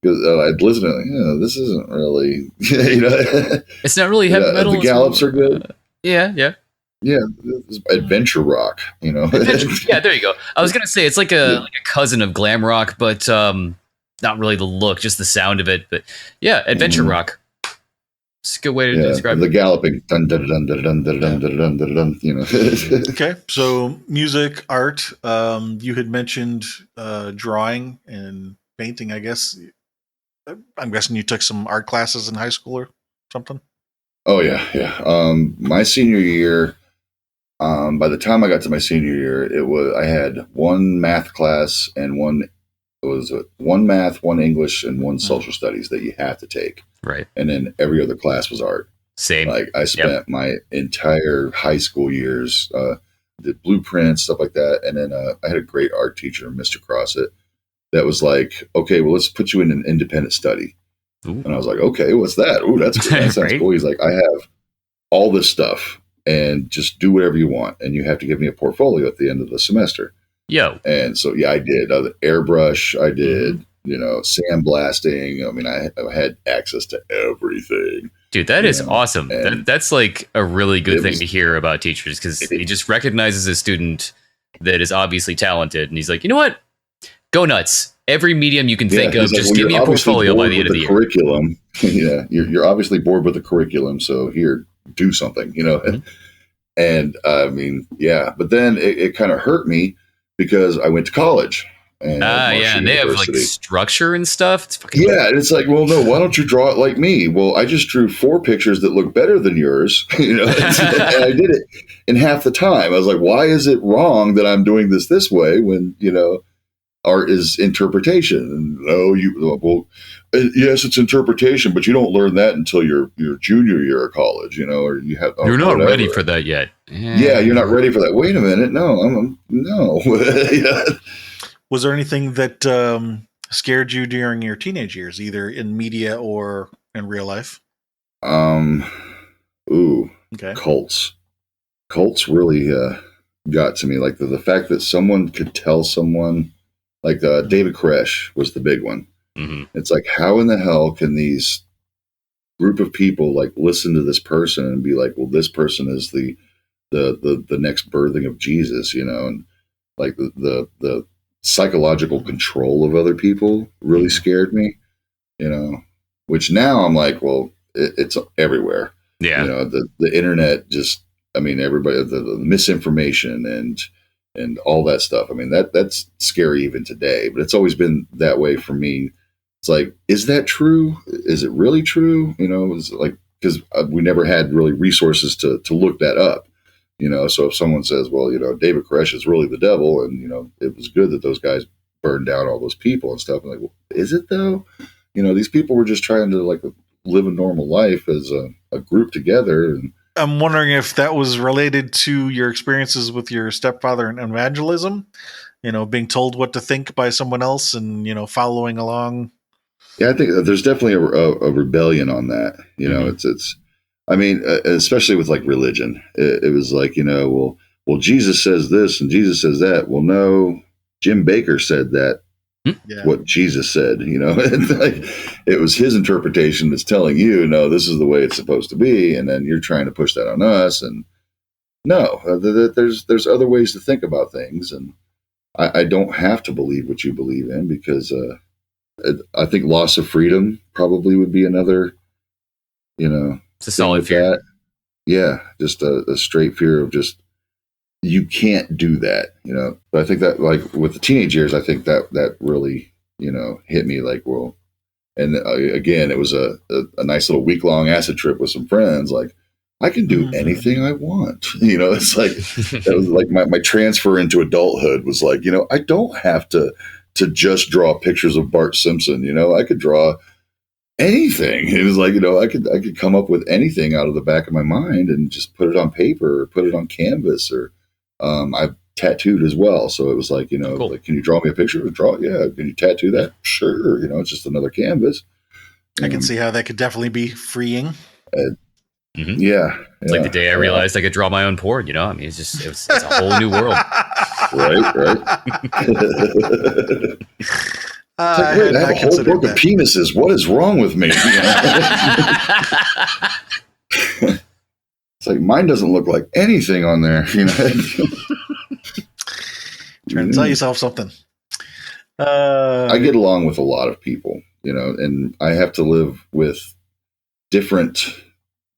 'cause, I'd listen to it, this isn't really, It's not really heavy metal. the It's Gallops more, are good. yeah. Yeah. It's adventure rock, Yeah, there you go. I was gonna say it's like Yeah. a cousin of glam rock, but not really the look, just the sound of it. But yeah, adventure rock. It's a good way to describe the it. galloping. Dun, dun, dun, dun, dun, dun, dun, dun, dun, dun, Okay, so music, art. You had mentioned drawing and painting. I guess I'm guessing you took some art classes in high school or something. Oh yeah, yeah. My senior year. By the time I got to my senior year, I had one math class and one math, one English, and one social studies that you have to take. Right. And then every other class was art. Same. Like I spent my entire high school years did blueprints, stuff like that. And then I had a great art teacher, Mr. Crossett, that was like, okay, well, let's put you in an independent study. Ooh. And I was like, okay, what's that? Ooh, that's cool. That sounds Right? cool. He's like, I have all this stuff and just do whatever you want. And you have to give me a portfolio at the end of the semester. Yo. And so, yeah, I did airbrush. I did, sandblasting. I mean, I had access to everything. Dude, that is awesome. That's like a really good thing to hear about teachers, because he just recognizes a student that is obviously talented, and he's like, you know what? Go nuts. Every medium you can think of, just give me a portfolio by the end of the year. Curriculum. Yeah, you're obviously bored with the curriculum, so here, do something, And I mean, yeah, but then it kind of hurt me because I went to college. And and they have like structure and stuff. It's fucking and it's like, well, no, why don't you draw it like me? Well, I just drew 4 pictures that look better than yours, and I did it in half the time. I was like, why is it wrong that I'm doing this way when art is interpretation? And yes, it's interpretation, but you don't learn that until your junior year of college, or you have. You're not ready for that yet. Yeah, you're not ready for that. Wait a minute, no. Was there anything that scared you during your teenage years, either in media or in real life? Okay. Cults really got to me. Like the fact that someone could tell someone, like David Koresh was the big one. Mm-hmm. It's like, how in the hell can these group of people like listen to this person and be like, well, this person is the next birthing of Jesus, and like the psychological control of other people really scared me, which now I'm like, well, it's everywhere. Yeah. The internet just, I mean, everybody, the misinformation and all that stuff. I mean, that's scary even today, but it's always been that way for me. It's like, is that true? Is it really true? It's like, because we never had really resources to look that up. So if someone says, well, David Koresh is really the devil, and, it was good that those guys burned down all those people and stuff. I'm like, well, is it though? These people were just trying to like live a normal life as a group together. And I'm wondering if that was related to your experiences with your stepfather in evangelism, being told what to think by someone else and, following along. Yeah, I think there's definitely a rebellion on that. It's I mean, especially with like religion, it was like, well, Jesus says this and Jesus says that. Well, no, Jim Baker said that. Yeah. What Jesus said, like, it was his interpretation that's telling you, no, this is the way it's supposed to be. And then you're trying to push that on us. And no, there's other ways to think about things. And I don't have to believe what you believe in, because I think loss of freedom probably would be another, it's a solid fear. That. Yeah, just a straight fear of just, you can't do that, But I think that, like, with the teenage years, I think that really, hit me like, well, and again, it was a nice little week-long acid trip with some friends. Like, I can do anything I want. It's like, that was like my transfer into adulthood was like, I don't have to just draw pictures of Bart Simpson. I could draw anything. It was like, I could come up with anything out of the back of my mind and just put it on paper or put it on canvas. Or I've tattooed as well. So it was like, cool. Like, can you draw me a picture? Draw? Yeah. Can you tattoo that? Sure. It's just another canvas. I can see how that could definitely be freeing. Mhm. Yeah. It's like the day I realized I could draw my own porn. You know, I mean, it's a whole new world. Right. I wait, had I have not a whole considered book of that. penises. What is wrong with me? It's like mine doesn't look like anything on there. Trying to tell yourself something. I get along with a lot of people, and I have to live with different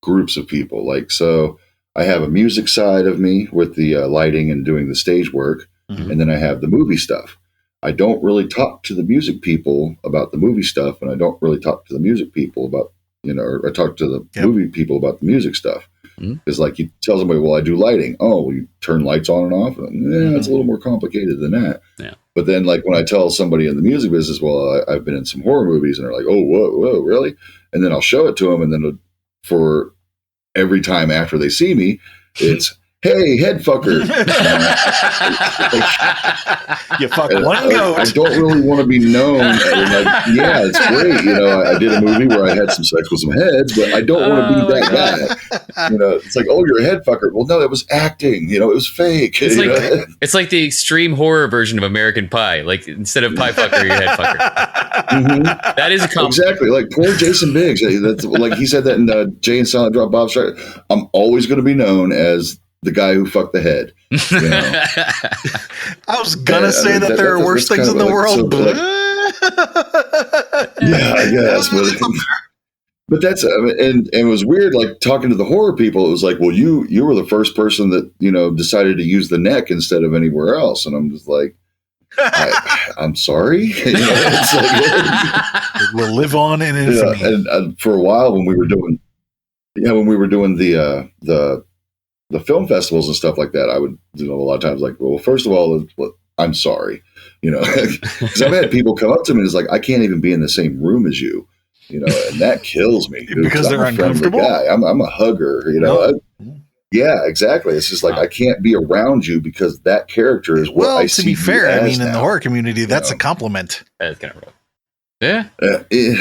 groups of people. Like, so I have a music side of me with the lighting and doing the stage work. Mhm. And then I have the movie stuff. I don't really talk to the music people about the movie stuff. And I don't really talk to the music people about, or I talk to the movie people about the music stuff. Because like you tell somebody, well, I do lighting. Oh, well, you turn lights on and off. And, it's a little more complicated than that. Yeah. But then like when I tell somebody in the music business, well, I've been in some horror movies, and they're like, oh, whoa, really? And then I'll show it to them. And then for every time after they see me, it's, hey, head fucker. You fuck one goat. I don't really want to be known as yeah, it's great. I did a movie where I had some sex with some heads, but I don't want to be that guy. It's like, oh, you're a head fucker. Well, no, that was acting. It was fake. It's like the extreme horror version of American Pie. Like instead of pie fucker, you're head fucker. Mm-hmm. That is a compliment. Exactly. Like poor Jason Biggs. That's like he said that in Jay and Silent Drop Bob Strike. I'm always going to be known as the guy who fucked the head. I was gonna say that there are worse things in the world. Yeah, I guess. But that's and it was weird. Like talking to the horror people, it was like, well, you were the first person that decided to use the neck instead of anywhere else, and I'm just like, I'm sorry. It's like, we'll live on in infamy. And for a while when we were doing the film festivals and stuff like that, I would, a lot of times like, well, first of all, I'm sorry, because I've had people come up to me and it's like, I can't even be in the same room as you, and that kills me because they're uncomfortable. Guy. I'm a hugger, yeah, exactly. It's just like, I can't be around you because that character is what I see. To be fair, I mean, now. in the horror community, that's a compliment. That's kind of rough. Yeah.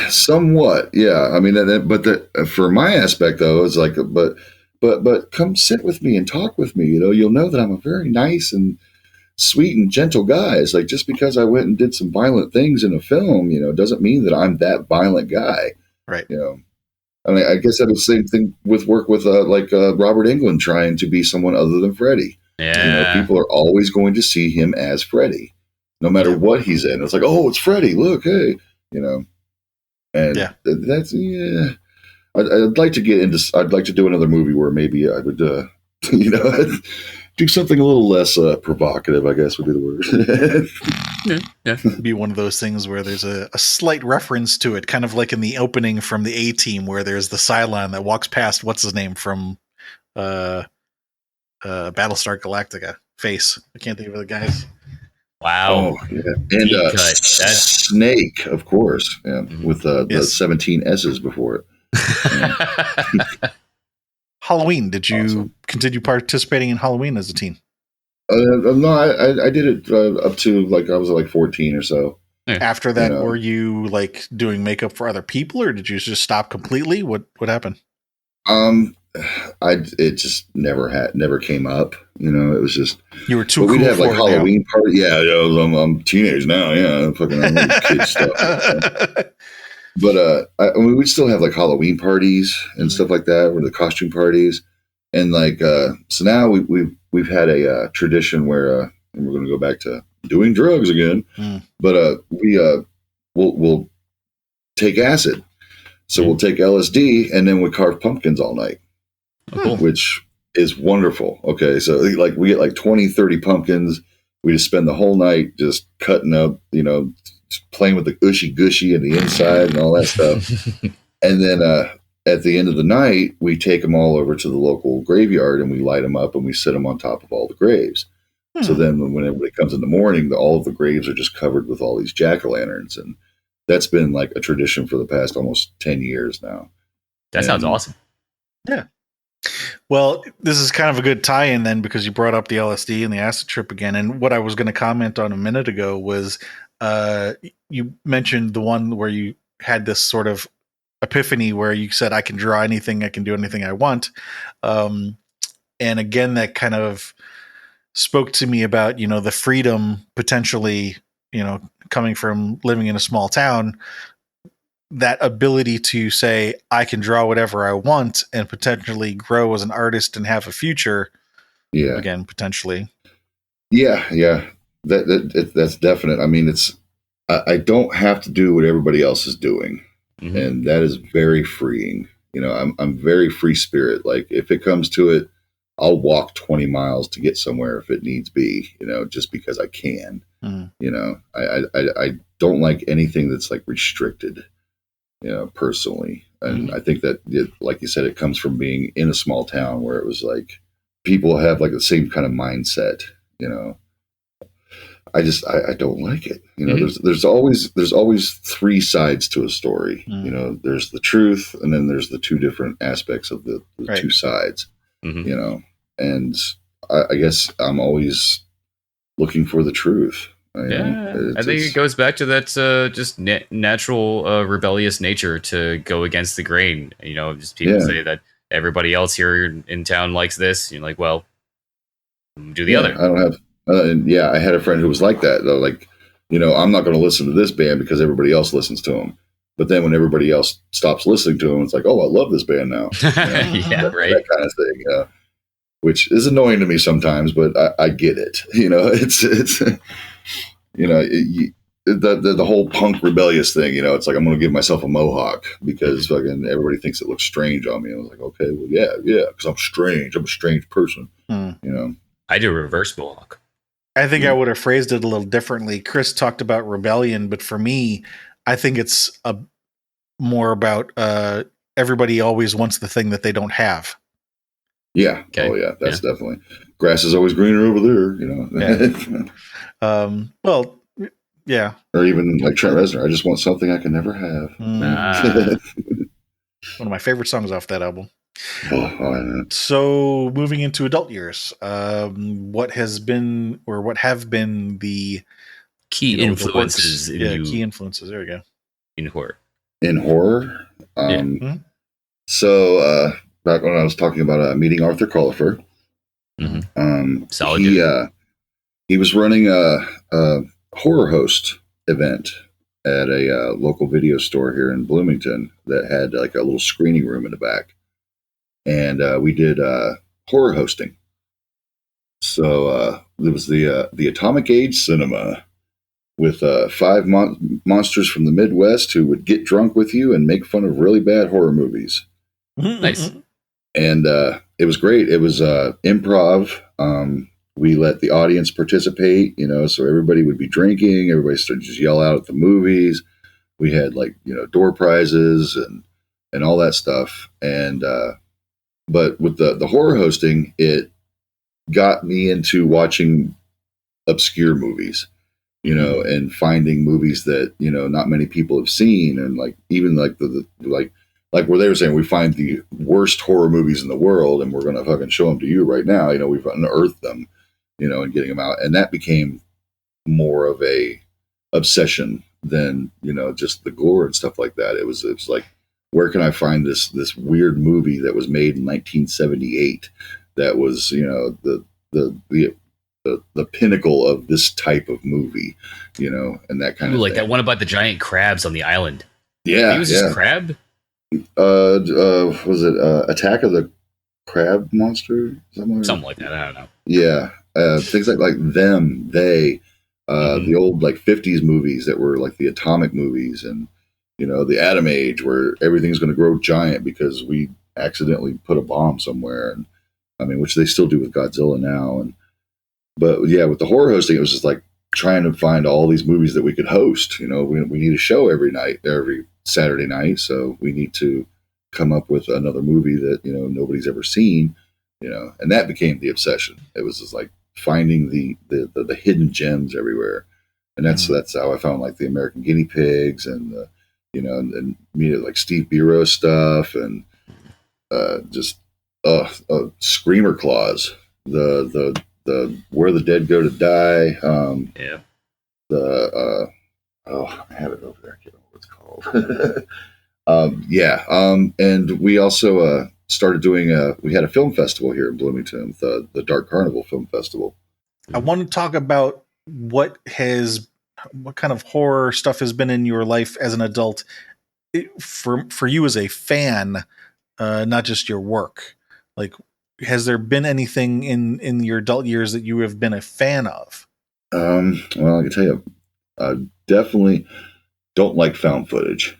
Somewhat. Yeah. I mean, for my aspect though, it's like, but come sit with me and talk with me. You'll know that I'm a very nice and sweet and gentle guy. It's like, just because I went and did some violent things in a film, doesn't mean that I'm that violent guy. Right. I mean, I guess that was the same thing with work with Robert Englund trying to be someone other than Freddy. Yeah. People are always going to see him as Freddy, no matter what he's in. It's like, oh, it's Freddy. Look, hey, and that's I'd like to get into. I'd like to do another movie where maybe I would, do something a little less provocative, I guess would be the word. Yeah. Be one of those things where there's a slight reference to it, kind of like in the opening from the A-Team, where there's the Cylon that walks past what's his name from Battlestar Galactica. Face. I can't think of the guys. Wow. Oh, yeah. And Snake, of course, with the 17 S's before it. Halloween. Did you continue participating in Halloween as a teen? No, I did it up to like I was like 14 or so. After that, were you like doing makeup for other people, or did you just stop completely? What happened? It just never came up. It was just you were too. Cool we'd have like Halloween party. Yeah, I'm teenage now. Yeah, fucking kid stuff. But I mean, we'd still have like Halloween parties and stuff like that, or the costume parties, and like so now we've had a tradition where and we're going to go back to doing drugs again, but we'll take acid, so we'll take LSD and then we carve pumpkins all night, which is wonderful. Okay, so like we get like 20-30 pumpkins, we just spend the whole night just cutting up, playing with the ushy gushy and the inside and all that stuff. And then at the end of the night, we take them all over to the local graveyard and we light them up and we sit them on top of all the graves. So then when everybody comes in the morning, all of the graves are just covered with all these jack-o'-lanterns. And that's been like a tradition for the past almost 10 years now. That sounds awesome. Yeah. Well, this is kind of a good tie-in then, because you brought up the LSD and the acid trip again. And what I was going to comment on a minute ago was you mentioned the one where you had this sort of epiphany where you said, I can draw anything, I can do anything I want. And again, that kind of spoke to me about, the freedom potentially, coming from living in a small town, that ability to say, I can draw whatever I want and potentially grow as an artist and have a future. Yeah. Again, potentially. Yeah. That's definite. I mean, I don't have to do what everybody else is doing. Mm-hmm. And that is very freeing. I'm very free spirit. Like, if it comes to it, I'll walk 20 miles to get somewhere if it needs be, just because I can. Mm. I don't like anything that's like restricted, personally. And I think that, like you said, it comes from being in a small town where it was like people have like the same kind of mindset, I don't like it. There's always three sides to a story. There's the truth, and then there's the two different aspects of the right. two sides. And I guess I'm always looking for the truth. I think it goes back to that just natural rebellious nature to go against the grain. Just people say that everybody else here in town likes this. You're like, well, do the other. I don't have. I had a friend who was like that, though. Like, I'm not going to listen to this band because everybody else listens to them. But then when everybody else stops listening to them, it's like, oh, I love this band now. Right. That kind of thing, which is annoying to me sometimes, but I get it. It's the whole punk rebellious thing. It's like, I'm going to give myself a mohawk because fucking everybody thinks it looks strange on me. And I was like, okay, well, yeah, because I'm strange. I'm a strange person. I do a reverse mohawk. I think I would have phrased it a little differently. Chris talked about rebellion, but for me, I think it's more about everybody always wants the thing that they don't have. Yeah. Okay. Oh, yeah. That's definitely. Grass is always greener over there, Well, yeah. Or even like Trent Reznor, I just want something I can never have. One of my favorite songs off that album. Oh, so moving into adult years, what have been the key influences in you? Key influences. There we go. In horror. So back when I was talking about meeting Arthur Culliford, solid. He was running a horror host event at a local video store here in Bloomington that had like a little screening room in the back. And we did horror hosting. So there was the Atomic Age Cinema with 5 monsters from the Midwest who would get drunk with you and make fun of really bad horror movies. Nice. And it was great. It was improv. We let the audience participate, so everybody would be drinking. Everybody started to just yell out at the movies. We had like, door prizes and all that stuff. And but with the horror hosting, it got me into watching obscure movies, and finding movies that, not many people have seen. And like, even like like where they were saying, we find the worst horror movies in the world and we're going to fucking show them to you right now. We've unearthed them, and getting them out. And that became more of a obsession than, just the gore and stuff like that. It was like, where can I find this weird movie that was made in 1978 that was, the pinnacle of this type of movie, and that kind of like thing. That one about the giant crabs on the island. Yeah. He was just crab? Was it Attack of the Crab Monster? Something like that. I don't know. Yeah. Things like them, they, the old like 50s movies that were like the atomic movies, and the Atom Age, where everything's going to grow giant because we accidentally put a bomb somewhere, and which they still do with Godzilla now. But yeah, with the horror hosting, it was just like trying to find all these movies that we could host. We need a show every Saturday night, so we need to come up with another movie that nobody's ever seen. And that became the obsession. It was just like finding the hidden gems everywhere, and that's how I found like the American Guinea Pigs and and like Steve Biro stuff, and just Screamer Claws, the Where the Dead Go to Die. I have it over there. I can't remember what it's called. Yeah. And we also started doing we had a film festival here in Bloomington, the Dark Carnival Film Festival. I want to talk about what kind of horror stuff has been in your life as an adult, for you as a fan, not just your work. Like, has there been anything in your adult years that you have been a fan of? Well, I can tell you, I definitely don't like found footage.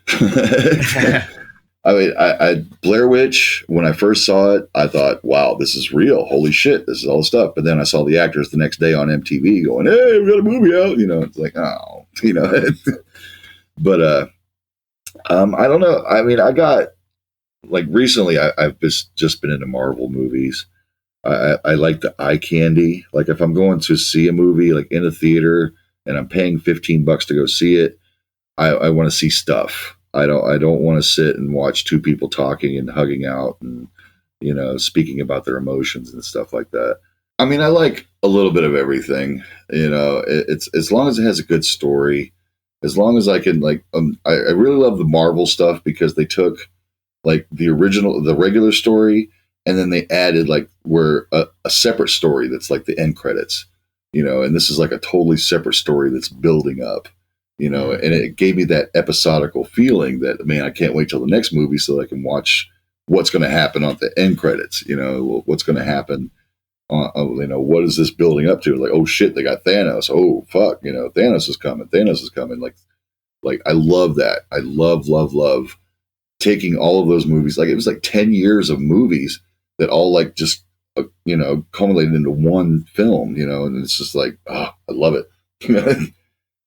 I mean, I Blair Witch, when I first saw it, I thought, wow, this is real. Holy shit, this is all the stuff. But then I saw the actors the next day on MTV going, hey, we got a movie out. It's like, oh, But I don't know. I mean, I got, like, recently I've just been into Marvel movies. I like the eye candy. Like, if I'm going to see a movie, like, in a theater and I'm paying $15 to go see it, I want to see stuff. I don't want to sit and watch two people talking and hugging out and speaking about their emotions and stuff like that. I mean, I like a little bit of everything. It's as long as it has a good story, as long as I can I really love the Marvel stuff because they took like the regular story, and then they added like where a separate story that's like the end credits, and this is like a totally separate story that's building up. And it gave me that episodical feeling that, man, I can't wait till the next movie so that I can watch what's going to happen on the end credits. What's going to happen. What is this building up to? Like, oh shit, they got Thanos. Oh fuck, Thanos is coming. Thanos is coming. Like I love that. I love taking all of those movies. Like, it was like 10 years of movies that all like just culminated into one film. And it's just like, oh, I love it.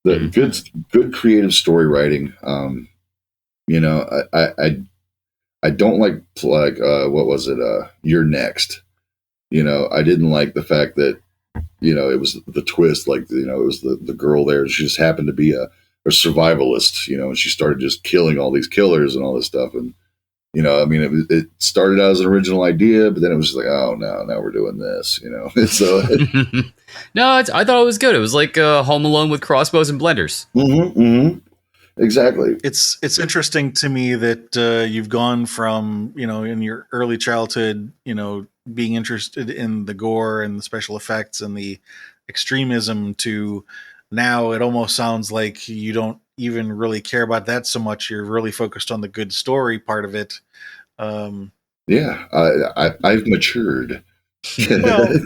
The good creative story writing. I don't like what was it? You're Next. I didn't like the fact that it was the twist. Like, it was the girl there. She just happened to be a survivalist. And she started just killing all these killers and all this stuff. And I mean, it started out as an original idea, but then it was just like, oh no, now we're doing this. So. No, I thought it was good. It was like Home Alone with crossbows and blenders. Mm-hmm, mm-hmm. Exactly. It's interesting to me that you've gone from, in your early childhood, being interested in the gore and the special effects and the extremism to now it almost sounds like you don't even really care about that so much. You're really focused on the good story part of it. Yeah, I've matured. Well,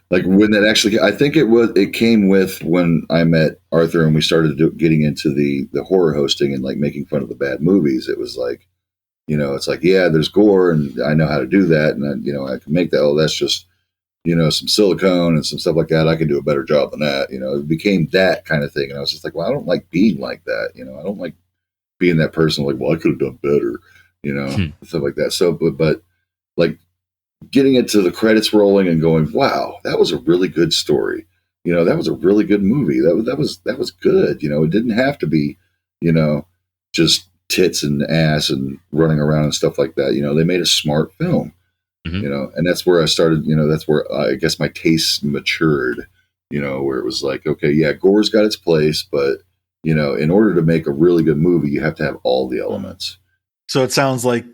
like when that actually, I think it came with when I met Arthur and we started getting into the horror hosting and like making fun of the bad movies. It was like, it's like, yeah, there's gore and I know how to do that. And I can make that. Oh, that's just, some silicone and some stuff like that. I can do a better job than that. It became that kind of thing. And I was just like, well, I don't like being like that. I don't like being that person like, well, I could have done better, stuff like that. So, but like, getting into the credits rolling and going, wow, that was a really good story. That was a really good movie. That was good. It didn't have to be, just tits and ass and running around and stuff like that. They made a smart film, and that's where I started, that's where I guess my tastes matured, where it was like, okay, yeah, gore's got its place, but, in order to make a really good movie, you have to have all the elements. So it sounds like,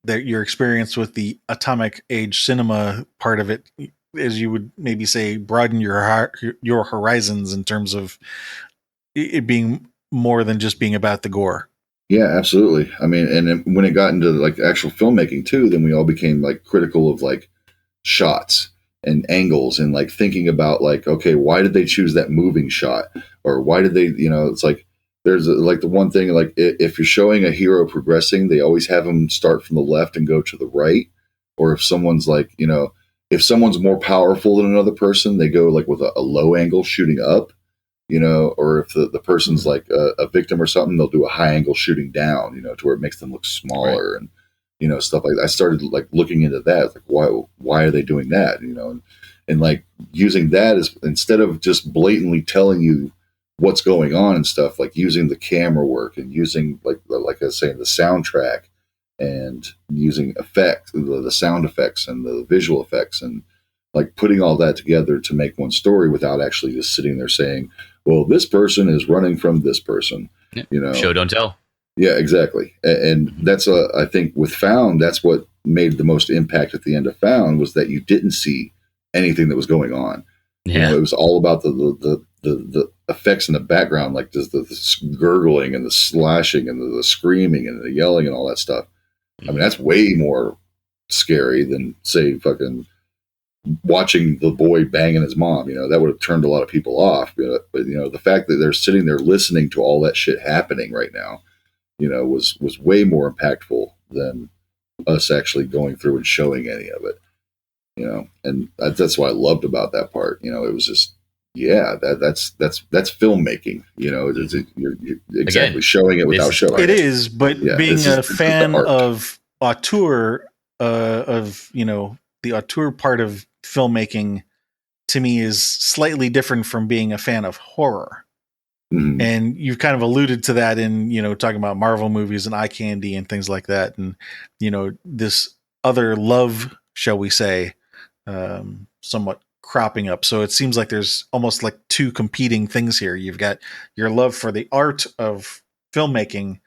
that your experience with the atomic age cinema part of it, as you would maybe say, broaden your horizons in terms of it being more than just being about the gore. Yeah, absolutely. I mean, and when it got into like actual filmmaking too, then we all became like critical of like shots and angles and like thinking about like, okay, why did they choose that moving shot? Or why did they, it's like, there's like the one thing, like if you're showing a hero progressing, they always have them start from the left and go to the right. Or if someone's like, if someone's more powerful than another person, they go like with a low angle shooting up, or if the person's like a victim or something, they'll do a high angle shooting down, to where it makes them look smaller. Right. And, stuff like that. I started like looking into that, like why are they doing that? And like using that as instead of just blatantly telling you what's going on and stuff, like using the camera work and using like I was saying, the soundtrack and using effects, the sound effects and the visual effects and like putting all that together to make one story without actually just sitting there saying, well, this person is running from this person, Show, don't tell. Yeah, exactly. And that's I think with Found, that's what made the most impact at the end of Found was that you didn't see anything that was going on. Yeah. You know, it was all about the effects in the background, like the gurgling and the slashing and the screaming and the yelling and all that stuff. I mean, that's way more scary than, say, fucking watching the boy banging his mom. You know, that would have turned a lot of people off. But you know, the fact that they're sitting there listening to all that shit happening right now, you know, was way more impactful than us actually going through and showing any of it. You know, and that's what I loved about that part. You know, it was just, yeah, that's filmmaking. You know, you're exactly Again, showing it without showing it. It is, but Yeah, being this a is the fan art. of auteur, of, you know, the auteur part of filmmaking, to me is slightly different from being a fan of horror. Mhm. And you've kind of alluded to that in, you know, talking about Marvel movies and eye candy and things like that. And, you know, this other love, shall we say, somewhat cropping up. So it seems like there's almost like two competing things here. You've got your love for the art of filmmaking,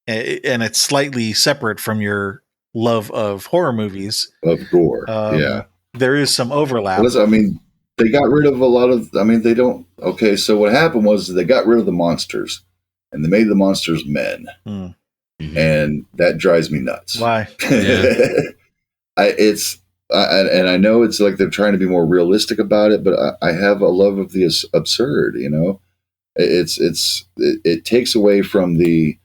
and it's slightly separate from your love of horror movies. Of gore, yeah. There is some overlap. I mean, they got rid of a lot of. I mean, they don't. Okay, so what happened was they got rid of the monsters, and they made the monsters men, and that drives me nuts. Why? Yeah. And I know it's like they're trying to be more realistic about it, but I have a love of the absurd. You know, it takes away from the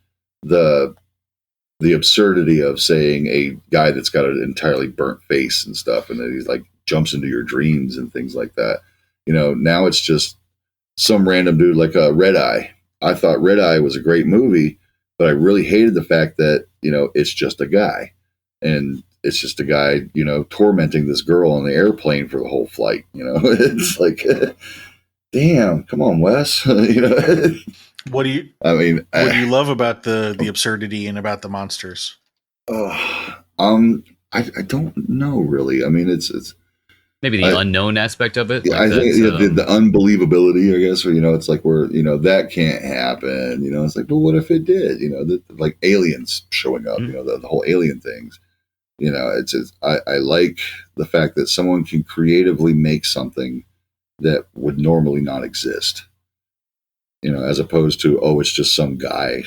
absurdity of saying a guy that's got an entirely burnt face and stuff, and then he's like jumps into your dreams and things like that. You know, now it's just some random dude like Red Eye. I thought Red Eye was a great movie, but I really hated the fact that, you know, it's just a guy. And it's just a guy, you know, tormenting this girl on the airplane for the whole flight. You know, it's like, damn, come on, Wes. You know, what do you love about the absurdity and about the monsters? I don't know really. I mean, it's maybe the unknown aspect of it. Like I think the unbelievability, I guess, where, you know, it's like where, you know, that can't happen. You know, it's like, but what if it did? You know, like aliens showing up. You know, the whole alien things. You know, I like the fact that someone can creatively make something that would normally not exist. You know, as opposed to, oh, it's just some guy,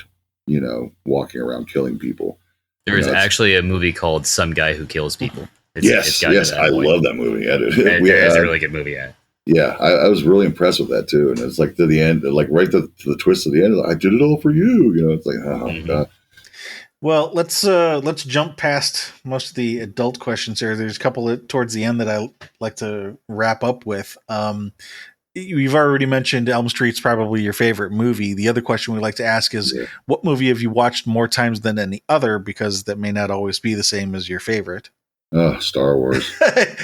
you know, walking around killing people. There is actually a movie called Some Guy Who Kills People. Yes, I love that movie. It's a really good movie. Yeah, I was really impressed with that too. And it's like to the end, like right to the twist of the end, like, I did it all for you. You know, it's like, oh God. Well, let's jump past most of the adult questions here. There's a couple towards the end that I like to wrap up with. You've already mentioned Elm Street's probably your favorite movie. The other question we like to ask is, what movie have you watched more times than any other? Because that may not always be the same as your favorite. Oh, Star Wars.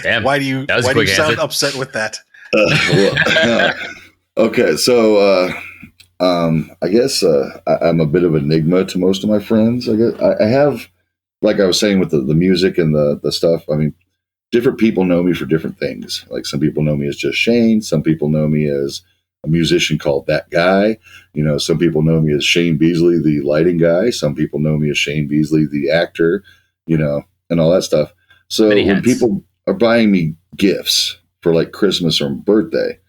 Damn. Why do you sound upset with that? Okay, so I guess I'm a bit of an enigma to most of my friends. I guess I have, like I was saying with the music and the stuff. I mean, different people know me for different things. Like some people know me as just Shane. Some people know me as a musician called That Guy. You know, some people know me as Shane Beasley, the lighting guy. Some people know me as Shane Beasley, the actor. You know, and all that stuff. So when people are buying me gifts for like Christmas or birthday,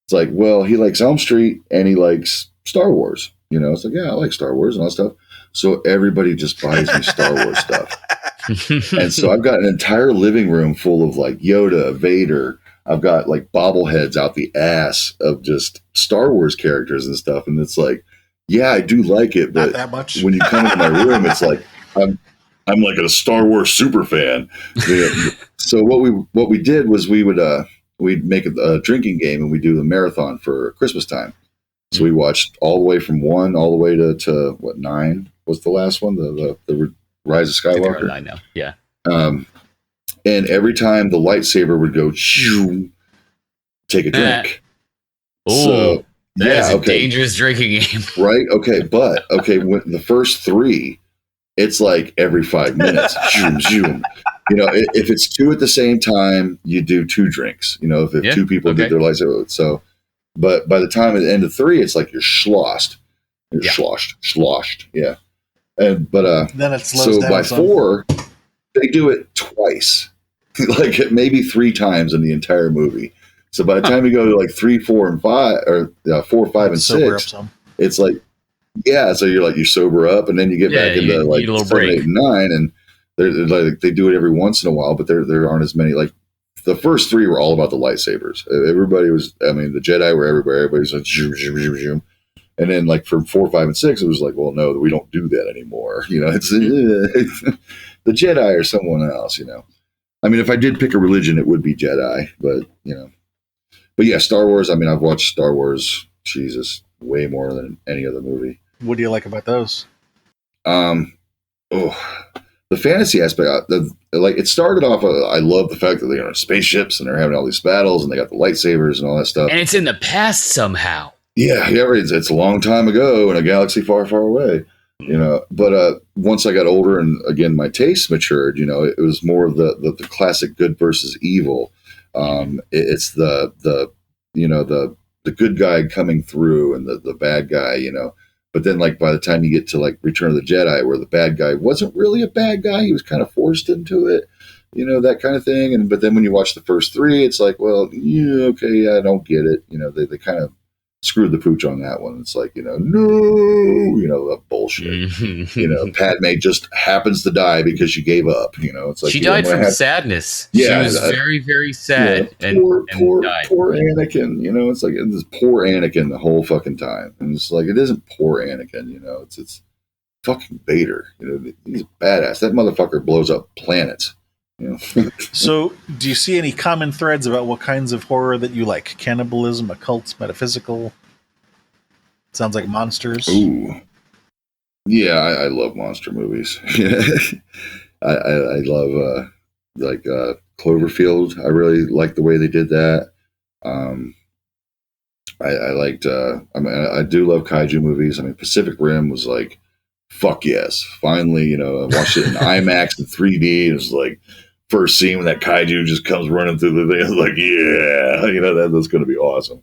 it's like, well, he likes Elm Street and he likes Star Wars. You know, it's like, yeah, I like Star Wars and all that stuff. So everybody just buys me Star Wars stuff. And so I've got an entire living room full of like Yoda, Vader. I've got like bobbleheads out the ass of just Star Wars characters and stuff. And it's like, yeah, I do like it, but not that much. When you come into my room, it's like, I'm like a Star Wars super fan. So what we did was we'd make a drinking game and we do the marathon for Christmas time. So we watched all the way from 1 all the way to what, 9 was the last one, the Rise of Skywalker. 9 now, yeah. And every time the lightsaber would go, take a drink. Oh, that is a dangerous drinking game, right? But when the first 3. It's like every 5 minutes. Zoom, zoom. You know, if it's 2 at the same time, you do 2 drinks. You know, if 2 people did their lightsaber. So, but by the time at the end of 3, it's like you're sloshed. You're sloshed. Yeah. And then it slows so down. by 4, they do it twice, like maybe 3 times in the entire movie. So by the time you go to like 3, 4, and 5, or 4, 5, and 6, it's like, yeah. So you sober up, and then you get back into like 7, break. 8, and 9, and they're like they do it every once in a while, but there aren't as many. Like the first 3 were all about the lightsabers. Everybody was, I mean, the Jedi were everywhere. Everybody's like zoom, zoom, zoom, zoom. And then like from 4, 5, and 6, it was like, well, no, we don't do that anymore. It's the Jedi or someone else. I mean, if I did pick a religion, it would be Jedi, but but yeah, Star Wars. I mean, I've watched Star Wars, Jesus, way more than any other movie. What do you like about those? The fantasy aspect, like it started off. I love the fact that they're on spaceships and they're having all these battles and they got the lightsabers and all that stuff. And it's in the past somehow. Yeah, it's a long time ago in a galaxy far, far away. But once I got older and again my tastes matured, it was more of the classic good versus evil. It's the good guy coming through and the bad guy, But then, like by the time you get to like Return of the Jedi, where the bad guy wasn't really a bad guy, he was kind of forced into it, that kind of thing. But then when you watch the first 3, it's like, well, yeah, okay, yeah, I don't get it. They kind of screwed the pooch on that one. It's like, no, that bullshit. Padme just happens to die because she gave up. It's like she died from sadness. Yeah, she was very, very sad. Yeah, and poor died. Poor Anakin. It's like this poor Anakin the whole fucking time, and it's like it isn't poor Anakin. It's fucking Vader. He's badass. That motherfucker blows up planets. So, do you see any common threads about what kinds of horror that you like? Cannibalism, occult, metaphysical? Sounds like monsters. Ooh. Yeah, I love monster movies. I love Cloverfield. I really like the way they did that. I liked. I do love kaiju movies. I mean, Pacific Rim was like, fuck yes! Finally, I watched it in IMAX and 3D. It was like first scene when that kaiju just comes running through the thing. I was like, yeah, that's going to be awesome.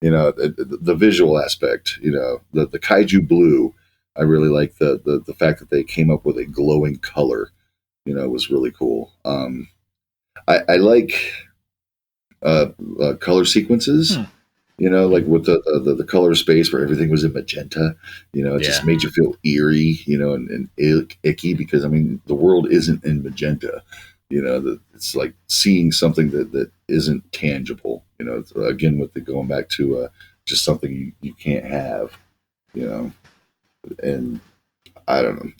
The visual aspect. The kaiju blue. I really like the fact that they came up with a glowing color. Was really cool. I like color sequences. Like with the color space where everything was in magenta. It just made you feel eerie. And icky because I mean the world isn't in magenta. It's like seeing something that isn't tangible. Again with the going back to just something you can't have. And I don't know.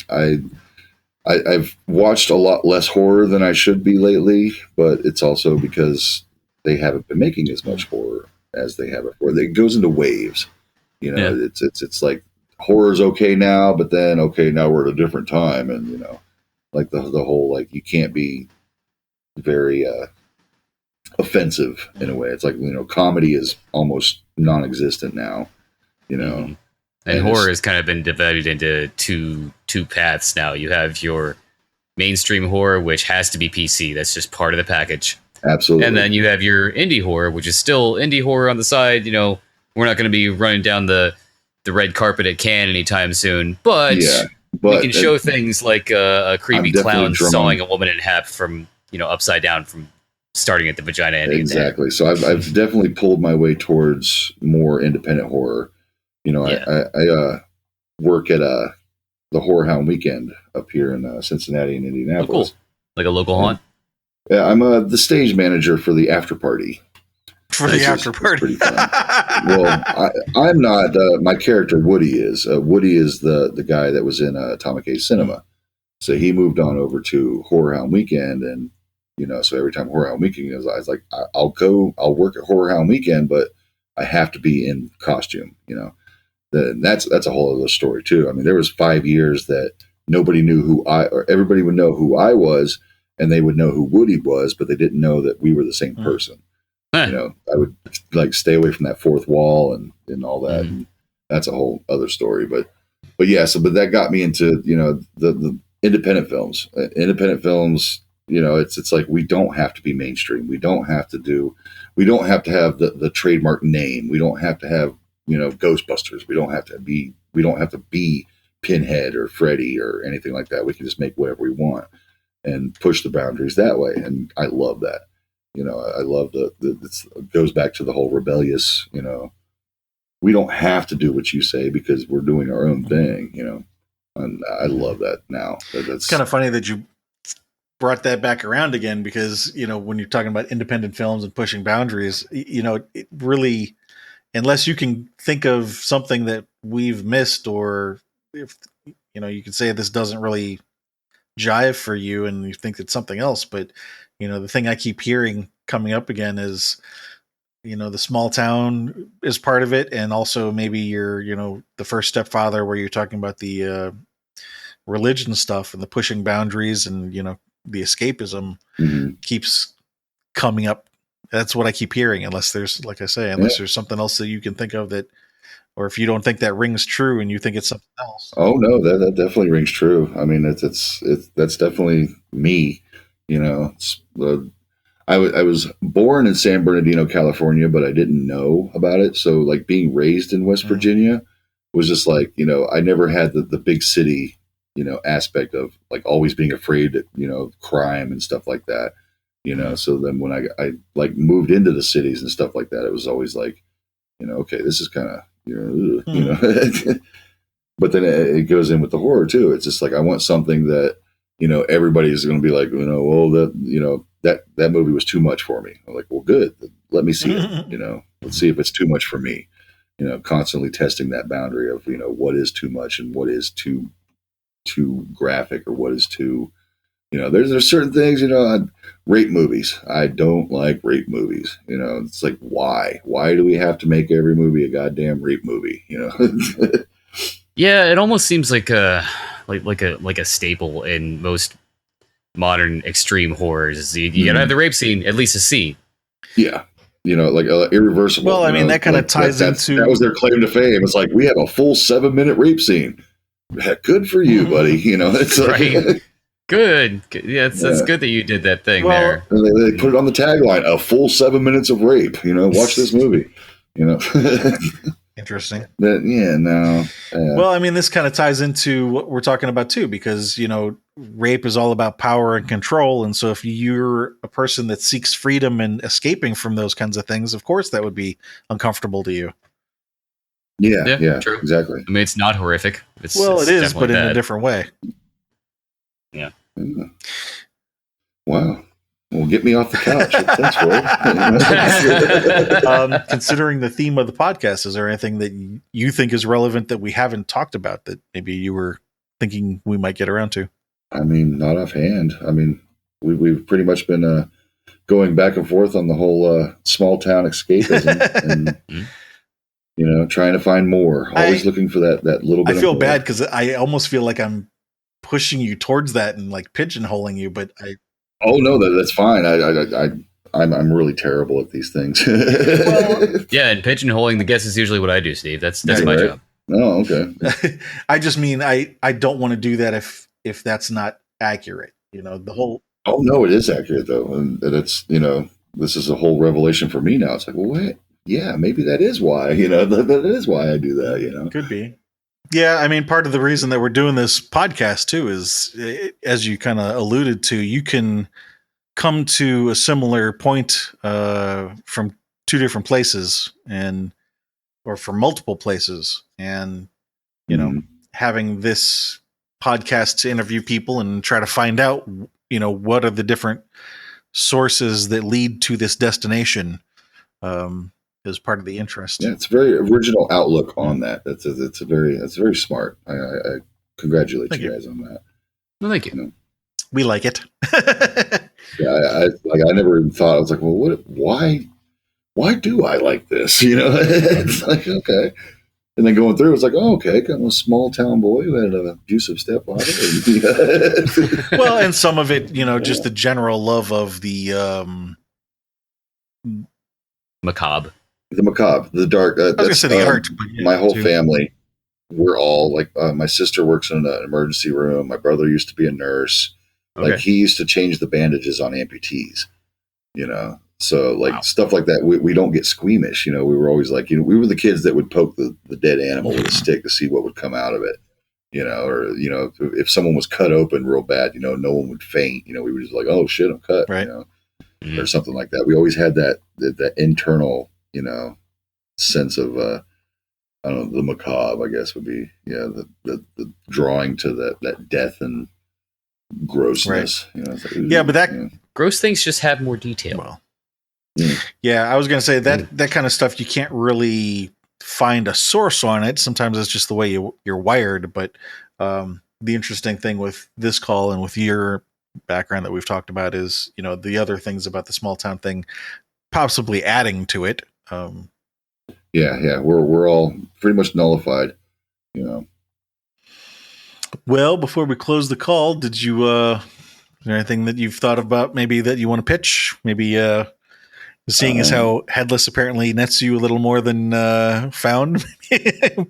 I've watched a lot less horror than I should be lately, but it's also because they haven't been making as much horror as they have before. It goes into waves. It's like horror's okay now, but then now we're at a different time, and like the whole like you can't be very offensive in a way. It's like comedy is almost non-existent now. Mm-hmm. And horror has kind of been divided into two paths now. You have your mainstream horror, which has to be PC. That's just part of the package. Absolutely. And then you have your indie horror, which is still indie horror on the side. We're not going to be running down the red carpet at Cannes anytime soon. But we can show things like a creepy clown sawing a woman in half from, upside down from starting at the vagina ending. Exactly. So I've definitely pulled my way towards more independent horror. I work at the Horror Hound Weekend up here in Cincinnati and Indianapolis. Oh, cool. Like a local haunt? Yeah, I'm the stage manager for the after party. After party. Well, I'm not. My character Woody is. Woody is the guy that was in Atomic Age Cinema. So he moved on over to Horror Hound Weekend, and so every time Horror Hound Weekend goes, I was like, I'll work at Horror Hound Weekend, but I have to be in costume. That's a whole other story too. I mean, there was 5 years that nobody knew or everybody would know who I was, and they would know who Woody was, but they didn't know that we were the same person. I would like stay away from that fourth wall and all that. And that's a whole other story. But yeah, but that got me into, the independent films. Independent films, it's like we don't have to be mainstream. We don't have to have the trademark name. We don't have to have, Ghostbusters. We don't have to be Pinhead or Freddy or anything like that. We can just make whatever we want and push the boundaries that way. And I love that. I love it goes back to the whole rebellious, we don't have to do what you say because we're doing our own thing, and I love that now. That's kind of funny that you brought that back around again, because, when you're talking about independent films and pushing boundaries, it really, unless you can think of something that we've missed, or if, you could say this doesn't really jive for you and you think it's something else. But, the thing I keep hearing coming up again is, the small town is part of it. And also maybe you're, the first stepfather, where you're talking about the religion stuff and the pushing boundaries and, the escapism keeps coming up. That's what I keep hearing, unless there's, like I say, there's something else that you can think of that, or if you don't think that rings true and you think it's something else. Oh no, that definitely rings true. I mean, it's that's definitely me. I was born in San Bernardino, California, but I didn't know about it. So like being raised in West Virginia was just like, I never had the big city, aspect of like always being afraid that, crime and stuff like that, So then when I like moved into the cities and stuff like that, it was always like, okay, this is kind of, but then it goes in with the horror too. It's just like, I want something that, everybody is going to be like, that movie was too much for me. I'm like, well, good. Let me see it. Let's see if it's too much for me. Constantly testing that boundary of, what is too much and what is too graphic, or what is too, there's certain things, rape movies. I don't like rape movies. It's like, why do we have to make every movie a goddamn rape movie? Yeah, it almost seems like a staple in most modern extreme horrors. You gotta have the rape scene, at least a scene. Yeah. Like irreversible. Well, I mean, that kind of ties into... That was their claim to fame. It's like, we have a full 7-minute rape scene. Heck, good for you, buddy. It's right. Like, good. Yeah, it's good that you did that thing there. They put it on the tagline, a full 7 minutes of rape. Watch this movie. Interesting. Well, I mean, this kind of ties into what we're talking about too, because, rape is all about power and control. And so if you're a person that seeks freedom and escaping from those kinds of things, of course, that would be uncomfortable to you. Yeah, true. Exactly. I mean, it's not horrific. It is, but in a different way. Yeah. Wow. Well, get me off the couch. Thanks, Roy. Considering the theme of the podcast, is there anything that you think is relevant that we haven't talked about that maybe you were thinking we might get around to? I mean, not offhand. I mean, we've pretty much been going back and forth on the whole small town escapism and, trying to find more. Always looking for that little bit. I feel bad because I almost feel like I'm pushing you towards that and like pigeonholing you, but Oh no, that's fine. I'm really terrible at these things. Yeah, and pigeonholing the guests is usually what I do, Steve. That's my job. Oh, okay. I just mean I don't want to do that if that's not accurate. The whole. Oh no, it is accurate though, and it's this is a whole revelation for me now. It's like, well, wait, yeah, maybe that is why that is why I do that. Could be. Yeah, I mean, part of the reason that we're doing this podcast too is, as you kind of alluded to, you can come to a similar point from two different places, or from multiple places, and having this podcast to interview people and try to find out, what are the different sources that lead to this destination. Is part of the interest. Yeah, it's a very original outlook on that. It's very smart. I congratulate you guys on that. Well, thank you. We like it. Yeah, I never even thought. I was like, well, why do I like this? It's like, okay. And then going through, it's like, oh, okay, I'm a small town boy who had an abusive stepfather. Well, and some of it, just the general love of the macabre. The macabre, the dark. I was going to say the art. But my whole family, we're all like, my sister works in an emergency room. My brother used to be a nurse. Okay. Like he used to change the bandages on amputees, So like stuff like that, we don't get squeamish. We were always like, we were the kids that would poke the dead animal with a stick to see what would come out of it. or if someone was cut open real bad, no one would faint. We were just like, oh shit, I'm cut, Right. Or something like that. We always had that internal, sense of I don't know, the macabre, I guess would be the drawing to that death and grossness. Right. It's like, Yeah, but that gross things just have more detail. Well, yeah, I was going to say that kind of stuff you can't really find a source on it. Sometimes it's just the way you're wired. But the interesting thing with this call and with your background that we've talked about is, the other things about the small town thing, possibly adding to it. Yeah, we're all pretty much nullified. Well, before we close the call, did you is there anything that you've thought about maybe that you want to pitch? Maybe seeing as how Headless apparently nets you a little more than Found,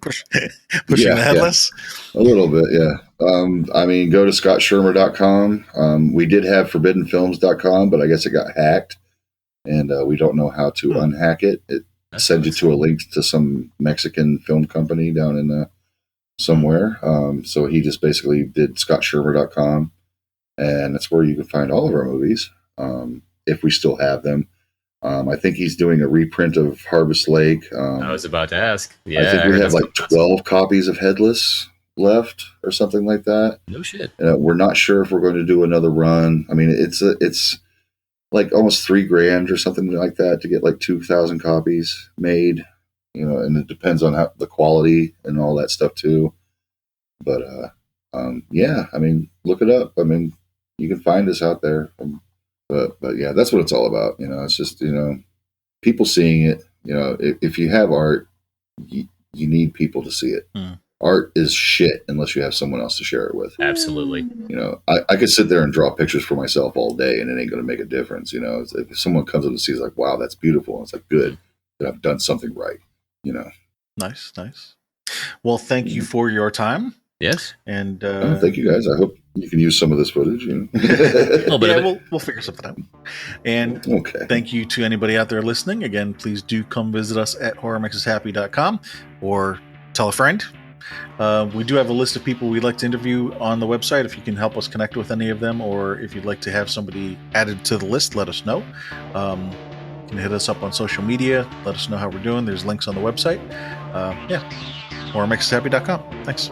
pushing the Headless. Yeah. A little bit, yeah. Go to scottshermer.com. We did have forbiddenfilms.com, but I guess it got hacked, and we don't know how to unhack it. It sends you to a link to some Mexican film company down in somewhere. So he just basically did scottshermer.com, and that's where you can find all of our movies, if we still have them. I think he's doing a reprint of Harvest Lake. I was about to ask. Yeah, I think we have like 12 copies of Headless left or something like that. No shit. We're not sure if we're going to do another run. It's like almost $3,000 or something like that to get like 2,000 copies made, and it depends on the quality and all that stuff too. But, look it up. You can find us out there. But yeah, that's what it's all about. It's just, people seeing it. If you have art, you need people to see it. Art is shit unless you have someone else to share it with. Absolutely. I could sit there and draw pictures for myself all day and it ain't going to make a difference. It's like if someone comes up and sees like, wow, that's beautiful. And it's like, good, that I've done something right. Nice. Well, thank you for your time. Yes. And thank you guys. I hope you can use some of this footage. A little bit of it. We'll figure something out. And okay. Thank you to anybody out there listening. Again, please do come visit us at horrormakesushappy.com or tell a friend. We do have a list of people we'd like to interview on the website. If you can help us connect with any of them, or if you'd like to have somebody added to the list, let us know. You can hit us up on social media. Let us know how we're doing. There's links on the website. Horrormakesushappy.com. Thanks.